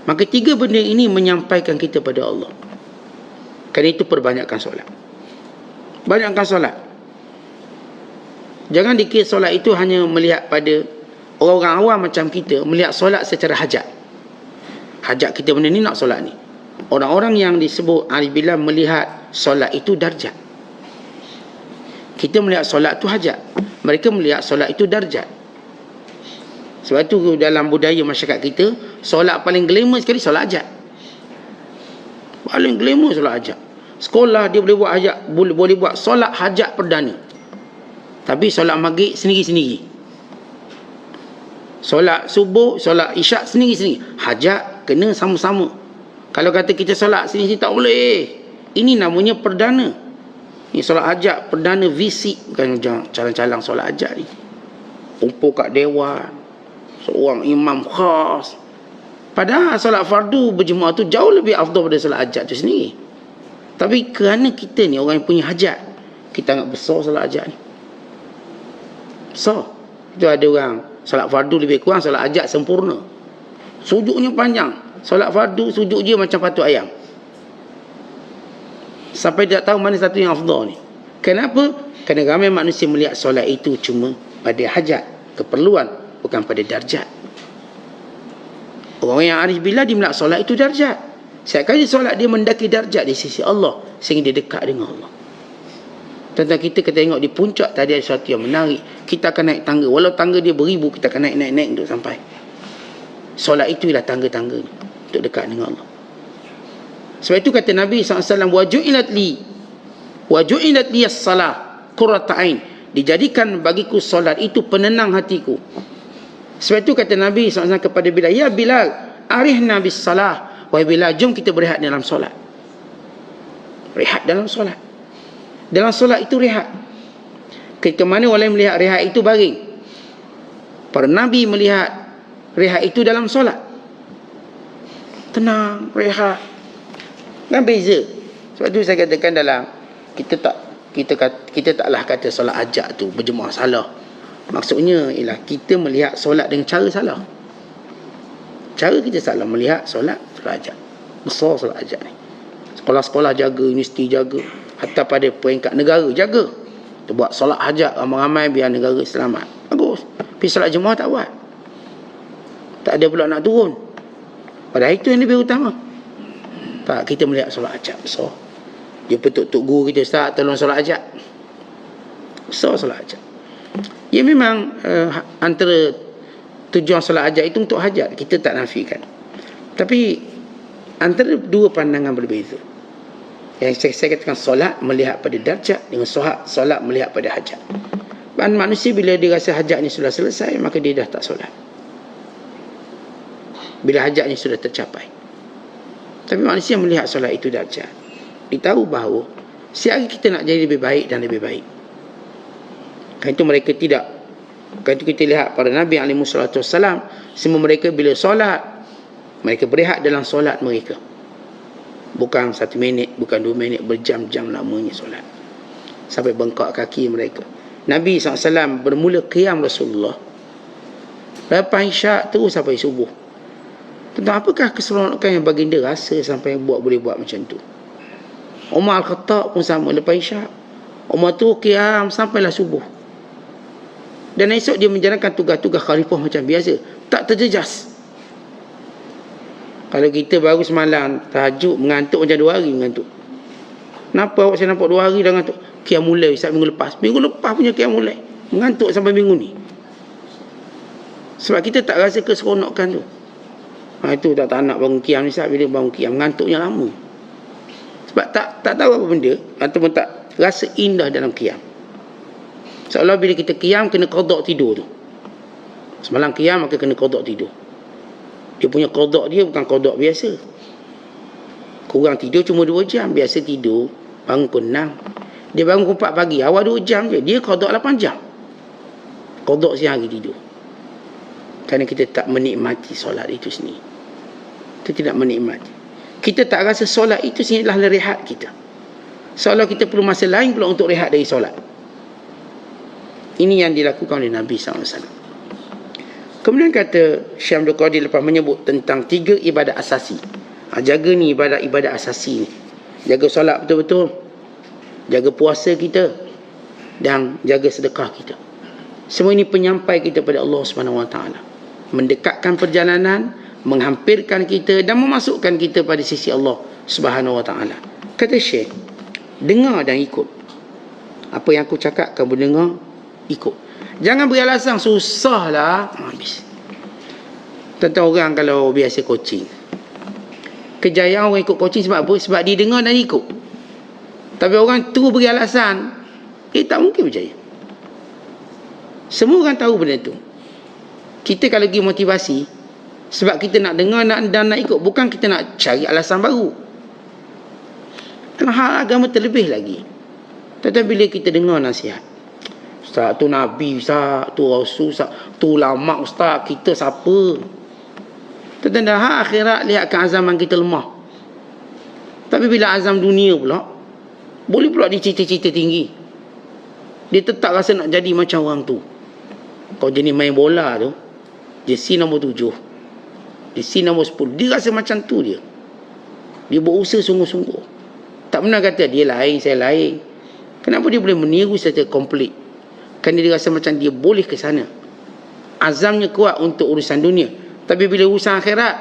Maka tiga benda ini menyampaikan kita pada Allah. Kerana itu perbanyakkan solat. Banyakkan solat. Jangan dikira solat itu hanya melihat pada orang-orang awam macam kita, melihat solat secara hajat. Hajat kita benda ni nak solat ni. Orang-orang yang disebut arif billah melihat solat itu darjat. Kita melihat solat itu hajat. Mereka melihat solat itu darjat. Sebab itu dalam budaya masyarakat kita, solat paling glamour sekali solat hajat. Paling glamour solat hajat. Sekolah dia boleh buat hajat, boleh buat solat hajat perdana. Tapi solat maghrib sendiri-sendiri. Solat subuh, solat isyak sendiri-sendiri. Hajat kena sama-sama. Kalau kata kita solat sendiri tak boleh. Ini namanya perdana. Ini solat hajat perdana visik. Bukan calang-calang solat hajat ni. Kumpul kat dewan, seorang imam khas. Padahal solat fardu berjemaah tu jauh lebih afdal daripada solat hajat tu sendiri. Tapi kerana kita ni orang yang punya hajat, kita anggap besar solat hajat ni. Besar. Itu ada orang solat fardu lebih kurang, solat hajat sempurna. Sujudnya panjang. Solat fardu sujud je macam patut ayam. Sampai tak tahu mana satu yang afdal ni. Kenapa? Kerana ramai manusia melihat solat itu cuma pada hajat, keperluan, bukan pada darjat. Orang yang arif billah dia melihat solat itu darjat. Setiap kali solat dia mendaki darjat di sisi Allah, sehingga dia dekat dengan Allah. Tentang kita tengok di puncak tadi ada sesuatu yang menarik, kita akan naik tangga. Walau tangga dia beribu, kita akan naik untuk sampai. Solat itu ialah tangga-tangga ni, untuk dekat dengan Allah. Sebab itu kata Nabi SAW, waju'ilat li as-salah qurrata ain. Dijadikan bagiku solat itu penenang hatiku. Sebab itu kata Nabi SAW kepada Bilal, ya Bilal, arihna bis salah. Wahai Bilal, jom kita berehat dalam solat. Rehat dalam solat. Dalam solat itu rehat. Ketika mana orang melihat rehat itu baring. Para Nabi melihat rehat itu dalam solat. Tenang, rehat. Kan beza. Sebab tu saya katakan dalam kita taklah kata solat ajak tu berjemaah salah. Maksudnya ialah kita melihat solat dengan cara salah. Cara kita salah melihat solat ajak. Besar solat ajak ni. Sekolah-sekolah jaga, universiti jaga, hatta pada peringkat negara jaga. Kita buat solat hajat ramai-ramai biar negara selamat. Bagus. Tapi solat jemaah tak buat. Tak ada pula nak turun. Padahal itu yang lebih utama. Tak, kita melihat solat hajat besar. Dia petuk-tuk guru kita, Ustaz, tolong solat hajat. Besar solat hajat. Ya memang antara tujuan solat hajat itu untuk hajat. Kita tak nafikan. Tapi antara dua pandangan berbeza. Yang saya katakan solat melihat pada darjat dengan solat melihat pada hajat. Dan manusia bila dia rasa hajatnya sudah selesai, maka dia dah tak solat. Bila hajatnya sudah tercapai. Tapi manusia melihat solat itu darjat. Dia tahu bahawa sehari kita nak jadi lebih baik dan lebih baik. Kan itu mereka tidak. Kan itu kita lihat para Nabi SAW, semua mereka bila solat, mereka berehat dalam solat mereka. Bukan 1 minit, bukan 2 minit, berjam-jam lamanya solat. Sampai bengkak kaki mereka. Nabi SAW bermula qiyam Rasulullah. Lepas isyak terus sampai subuh. Tentang apakah keseronokan yang baginda rasa sampai boleh buat macam tu? Umar Al-Khattab pun sama lepas isyak. Umar tu qiyam sampailah subuh. Dan esok dia menjalankan tugas-tugas khalifah macam biasa. Tak terjejas. Kalau kita baru semalam tahajud mengantuk macam 2 hari mengantuk. Kenapa awak saya nampak 2 hari dah mengantuk? Qiyam mulai Ustaz minggu lepas. Minggu lepas punya qiyam mulai. Mengantuk sampai minggu ni. Sebab kita tak rasa keseronokan tu. Itu tak nak bangun qiyam ni Ustaz. Bila bangun qiyam mengantuknya lama. Sebab tak tahu apa benda ataupun tak rasa indah dalam qiyam. Seolah bila kita qiyam kena qada tidur tu. Semalam qiyam maka kena qada tidur. Dia punya qada dia bukan qada biasa. Kurang tidur cuma 2 jam. Biasa tidur bangun pukul 6. Dia bangun pukul 4 pagi. Awal 2 jam je. Dia qada 8 jam. Qada siang hari tidur. Kerana kita tak menikmati solat itu sendiri. Kita tidak menikmati. Kita tak rasa solat itu sendiri adalah rehat kita. Seolah kita perlu masa lain pula untuk rehat dari solat. Ini yang dilakukan oleh Nabi SAW. Kemudian kata Syekh Abdul Qadir lepas menyebut tentang 3 ibadat asasi. Jaga ni ibadat asasi ni. Jaga solat betul-betul. Jaga puasa kita. Dan jaga sedekah kita. Semua ini penyampai kita pada Allah SWT. Mendekatkan perjalanan, menghampirkan kita dan memasukkan kita pada sisi Allah SWT. Kata Syekh, dengar dan ikut. Apa yang aku cakap, kamu dengar, ikut. Jangan beri alasan susah lah. Habis. Tentang orang kalau biasa coaching. Kejayaan orang ikut coaching sebab apa? Sebab dia dengar dan ikut. Tapi orang tu beri alasan, tak mungkin berjaya. Semua orang tahu benda tu. Kita kalau pergi motivasi, sebab kita nak dengar dan nak ikut. Bukan kita nak cari alasan baru. Kerana hal agama terlebih lagi. Tetapi bila kita dengar nasihat, Ustaz tu Nabi, Ustaz tu Rasul, Ustaz tu ulama, Ustaz kita siapa? Tentang hak akhirat lihatkan azaman kita lemah. Tapi bila azam dunia pula, boleh pula dia cita-cita tinggi. Dia tetap rasa nak jadi macam orang tu. Kau jenis main bola tu, jersey nombor 7, jersey nombor 10, dia rasa macam tu dia. Dia berusaha sungguh-sungguh. Tak pernah kata dia lain, saya lain. Kenapa dia boleh meniru secara komplit? Kerana dia rasa macam dia boleh ke sana. Azamnya kuat untuk urusan dunia. Tapi bila urusan akhirat,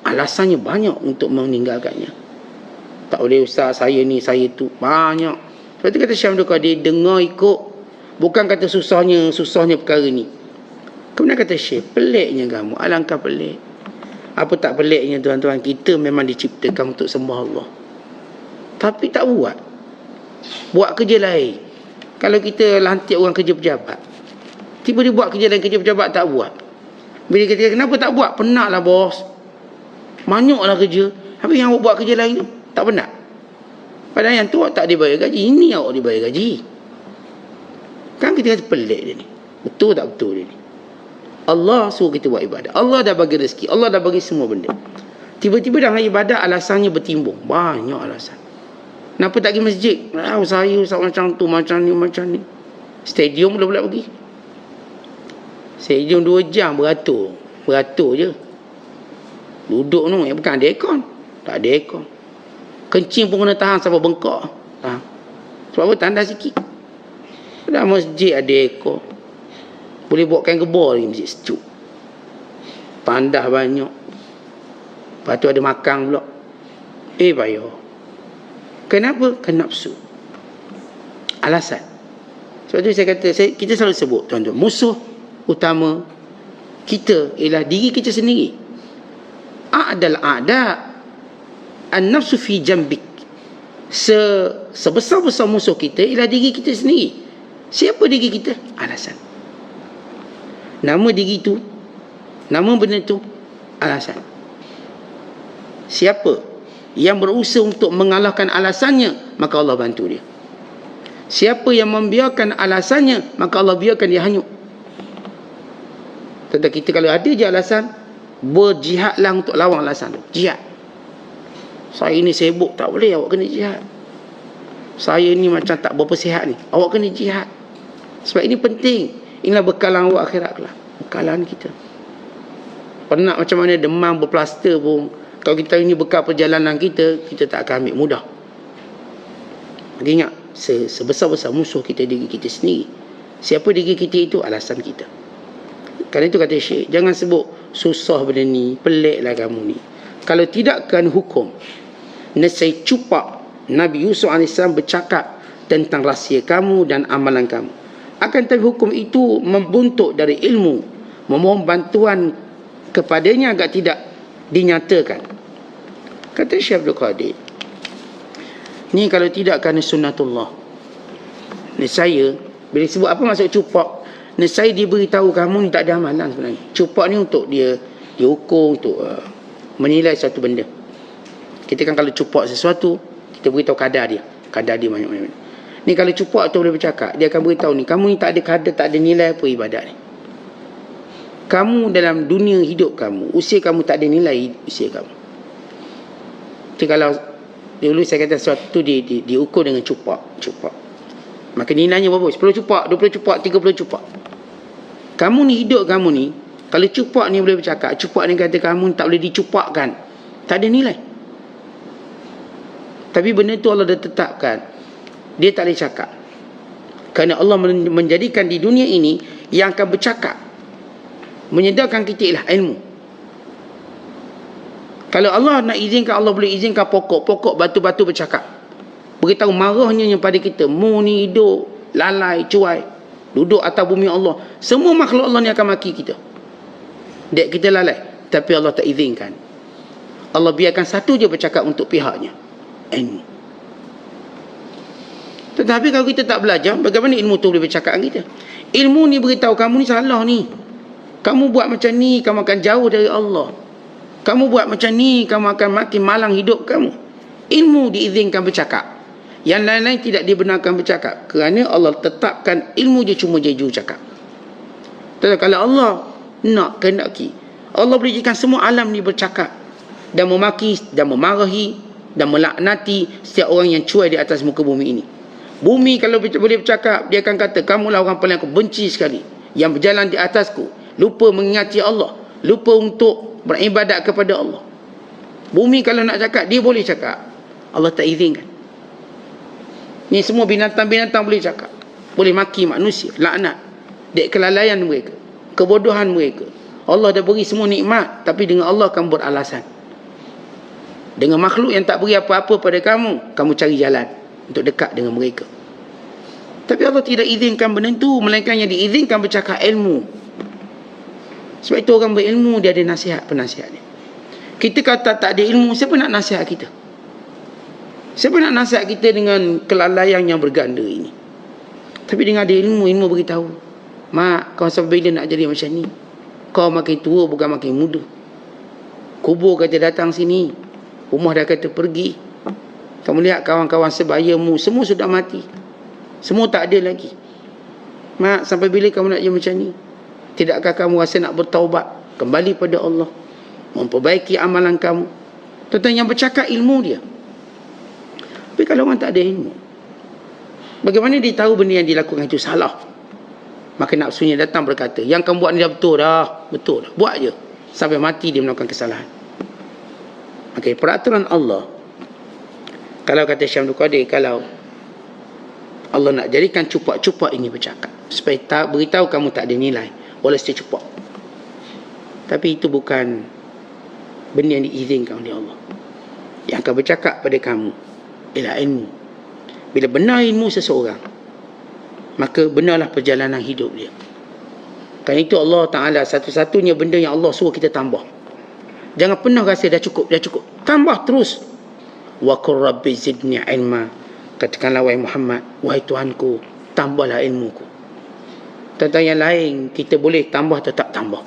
alasannya banyak untuk meninggalkannya. Tak boleh Ustaz, saya ni, saya tu. Banyak. Sebab tu kata Syekh Abdul Qadir, dengar ikut. Bukan kata susahnya perkara ni. Kemudian kata Syekh, peliknya kamu. Alangkah pelik. Apa tak peliknya tuan-tuan? Kita memang diciptakan untuk sembah Allah. Tapi tak buat. Buat kerja lain. Kalau kita lantik orang kerja pejabat, tiba-tiba buat kerja lain, kerja pejabat tak buat. Bila kita kenapa tak buat? Penatlah bos. Banyaklah kerja. Habis yang buat kerja lain tu tak penat. Padahal yang tu awak tak dibayar gaji, ini awak dibayar gaji. Kan kita kata pelik dia ni. Betul tak betul dia ni? Allah suruh kita buat ibadah. Allah dah bagi rezeki, Allah dah bagi semua benda. Tiba-tiba dalam ibadah alasannya bertimbung. Banyak alasan. Kenapa tak pergi masjid? Saya macam tu, macam ni. Stadium pula pergi. Stadium 2 jam beratur je. Duduk tu, bukan ada aircon. Tak ada aircon. Kencing pun kena tahan sampai bengkak. Tahan. Sebab apa? Tanda sikit. Dalam masjid ada aircon. Boleh buatkan gebor lagi masjid sejuk. Pandah banyak. Lepas tu ada makan pula. Payah. Kenapa? Kena nafsu. Alasan. Sebab tu saya kata, kita selalu sebut, tuan-tuan, musuh utama kita ialah diri kita sendiri. A'dal a'da an-nafsu fi jambik. Sebesar-besar musuh kita ialah diri kita sendiri. Siapa diri kita? Alasan. Nama diri tu, nama benda tu, alasan. Siapa yang berusaha untuk mengalahkan alasannya, maka Allah bantu dia. Siapa yang membiarkan alasannya, maka Allah biarkan dia hanyut. Tentang kita kalau ada je alasan, berjihadlah untuk lawan alasan tu. Jihad. Saya ni sibuk, tak boleh, awak kena jihad. Saya ni macam tak berapa sihat ni, awak kena jihad. Sebab ini penting. Inilah bekalan awak akhirat kelak. Bekalan kita. Penat macam mana demam berplaster pun, kalau kita ini bekal perjalanan kita, kita tak akan ambil mudah. Maka ingat, sebesar-besar musuh kita diri kita sendiri. Siapa diri kita itu? Alasan kita. Kerana itu kata Syekh, jangan sebut susah benda ni, peliklah kamu ni. Kalau tidak kan hukum, nescaya cupak Nabi Yusuf AS bercakap tentang rahsia kamu dan amalan kamu. Akan tetapi hukum itu membuntuk dari ilmu, memohon bantuan kepadanya agar tidak dinyatakan. Kata Syekh Abdul Qadir, ni kalau tidak kerana sunnatullah, nescaya bila sebut apa maksud cupak, nescaya dia beritahu kamu ni tak ada amalan sebenarnya. Cupak ni untuk dia ukur, untuk menilai satu benda. Kita kan kalau cupak sesuatu, kita beritahu kadar dia banyak-banyak. Ni kalau cupak tu boleh bercakap, dia akan beritahu ni, kamu ni tak ada kadar, tak ada nilai apa ibadat ni. Kamu dalam dunia hidup kamu, usia kamu tak ada nilai usia kamu. Jadi kalau dulu saya kata sesuatu diukur dengan cupak. Maka nilainya berapa? 10 cupak, 20 cupak, 30 cupak. Kamu ni hidup kamu ni, kalau cupak ni boleh bercakap, cupak ni kata kamu tak boleh dicupakkan, tak ada nilai. Tapi benda tu Allah dah tetapkan, dia tak boleh cakap. Kerana Allah menjadikan di dunia ini yang akan bercakap, menyedarkan kita ialah ilmu. Kalau Allah nak izinkan, Allah boleh izinkan pokok batu-batu bercakap, beritahu marahnya yang pada kita, mu ni hidup lalai, cuai, duduk atas bumi Allah. Semua makhluk Allah ni akan maki kita, dek kita lalai. Tapi Allah tak izinkan. Allah biarkan satu je bercakap untuk pihaknya, ilmu. Tetapi kalau kita tak belajar, bagaimana ilmu tu boleh bercakap dengan kita? Ilmu ni beritahu kamu ni salah ni, kamu buat macam ni, kamu akan jauh dari Allah. Kamu buat macam ni, kamu akan makin malang hidup kamu. Ilmu diizinkan bercakap, yang lain-lain tidak dibenarkan bercakap, kerana Allah tetapkan ilmu je cuma je cakap. Tetapi kalau Allah nak kehendaki, Allah boleh jadikan semua alam ni bercakap, dan memaki, dan memarahi, dan melaknati setiap orang yang cuai di atas muka bumi ini. Bumi kalau boleh bercakap, dia akan kata, kamulah orang paling aku benci sekali, yang berjalan di atasku, lupa mengingati Allah, lupa untuk beribadat kepada Allah. Bumi kalau nak cakap, dia boleh cakap, Allah tak izinkan. Ni semua binatang-binatang boleh cakap, boleh maki manusia, laknat, dek kelalaian mereka, kebodohan mereka. Allah dah beri semua nikmat, tapi dengan Allah kamu beralasan. Dengan makhluk yang tak beri apa-apa pada kamu, kamu cari jalan untuk dekat dengan mereka. Tapi Allah tidak izinkan benda itu, melainkan yang diizinkan bercakap ilmu. Sebab itu orang berilmu, dia ada nasihat, penasihat dia. Kita kata tak ada ilmu, siapa nak nasihat kita? Siapa nak nasihat kita dengan kelalaian yang berganda ini? Tapi dengan ada ilmu, ilmu beritahu, mak, kau sampai bila nak jadi macam ni? Kau makin tua bukan makin muda. Kubur kata datang sini, rumah dah kata pergi. Kamu lihat kawan-kawan sebayamu, semua sudah mati. Semua tak ada lagi. Mak, sampai bila kamu nak jadi macam ni? Tidakkah kamu rasa nak bertaubat, kembali pada Allah, memperbaiki amalan kamu? Tuan-tuan, yang bercakap ilmu dia. Tapi kalau orang tak ada ilmu, bagaimana dia tahu benda yang dilakukan itu salah? Maka nafsunya datang berkata, yang kamu buat ni dah betul dah. Betul dah, buat je. Sampai mati dia melakukan kesalahan. Okay, peraturan Allah. Kalau kata Syekh Abdul Qadir, kalau Allah nak jadikan cupak-cupak ini bercakap, supaya beritahu kamu tak ada nilai, boleh setiap cupak. Tapi itu bukan benda yang diizinkan oleh Allah. Yang akan bercakap pada kamu ialah ilmu. Bila benar ilmu seseorang, maka benarlah perjalanan hidup dia. Kerana itu Allah Ta'ala satu-satunya benda yang Allah suruh kita tambah. Jangan pernah rasa dah cukup. Tambah terus. Wa qur rabbi zidni ilma. Katakanlah wahai Muhammad, wahai Tuhanku, tambahlah ilmuku. Tentang yang lain, kita boleh tambah atau tak tambah.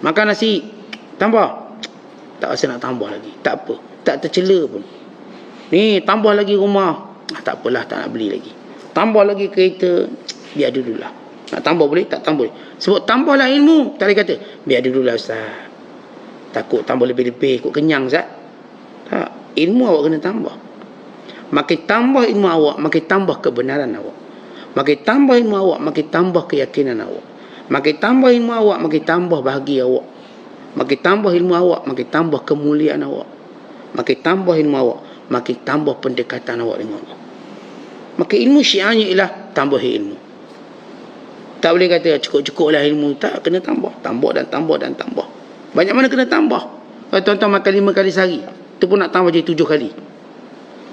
Makan nasi, tambah. Tak rasa nak tambah lagi. Tak apa. Tak tercela pun. Ni, tambah lagi rumah. Tak apalah, tak nak beli lagi. Tambah lagi kereta, biar dululah. Nak tambah boleh, tak tambah boleh. Sebab tambahlah ilmu. Tak boleh kata, biar dululah Ustaz. Takut tambah lebih-lebih, ikut kenyang Ustaz. Tak, ilmu awak kena tambah. Makin tambah ilmu awak, makin tambah kebenaran awak. Makin tambah ilmu awak, makin tambah keyakinan awak. Makin tambah ilmu awak, makin tambah bahagia awak. Makin tambah ilmu awak, makin tambah kemuliaan awak. Makin tambah ilmu awak, makin tambah pendekatan awak dengan Allah. Maka ilmu syiarnya ialah tambah ilmu. Tak boleh kata cukup-cukuplah ilmu. Tak, kena tambah. Tambah dan tambah dan tambah. Banyak mana kena tambah. Kalau tuan-tuan makan 5 kali sehari, tu pun nak tambah jadi 7 kali.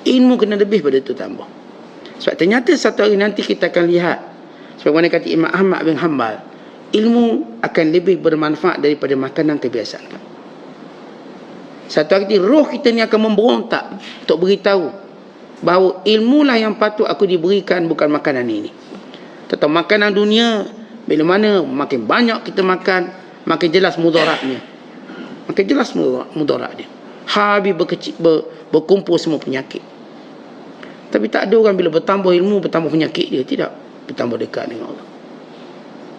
Ilmu kena lebih pada itu tambah. Sebab ternyata satu hari nanti kita akan lihat, sebagaimana kata Imam Ahmad bin Hanbal, ilmu akan lebih bermanfaat daripada makanan kebiasaan. Satu hari roh kita ni akan memberontak untuk beritahu bahawa ilmulah yang patut aku diberikan, bukan makanan ini. Tentang makanan dunia, bila mana makin banyak kita makan, makin jelas mudaratnya. Makin jelas mudaratnya. Habis berkumpul semua penyakit. Tapi tak ada orang bila bertambah ilmu, bertambah penyakit dia. Tidak. Bertambah dekat dengan Allah.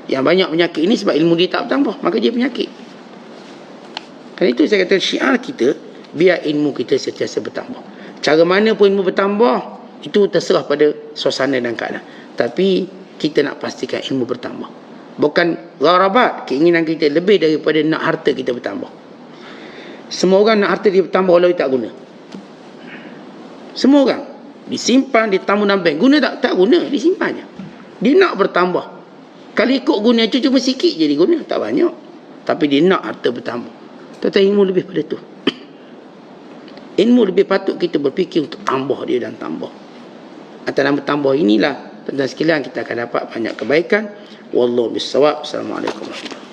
Yang banyak penyakit ini sebab ilmu dia tak bertambah, maka dia penyakit. Kerana itu saya kata syiar kita, biar ilmu kita sentiasa bertambah. Cara mana pun ilmu bertambah, itu terserah pada suasana dan keadaan. Tapi kita nak pastikan ilmu bertambah. Bukan gharabat, keinginan kita lebih daripada nak harta kita bertambah. Semua orang nak harta dia bertambah walau tak guna. Semua orang disimpan, ditambah dalam bank. Guna tak guna, disimpan je. Dia nak bertambah. Kalau ikut guna itu cuma sikit je dia guna, tak banyak. Tapi dia nak harta bertambah. Tetapi ilmu lebih pada tu. Ilmu lebih patut kita berfikir untuk tambah dia dan tambah. Atas nama tambah inilah, tentang sekalian, kita akan dapat banyak kebaikan. Wallahu bissawab. Assalamualaikum warahmatullahi wabarakatuh.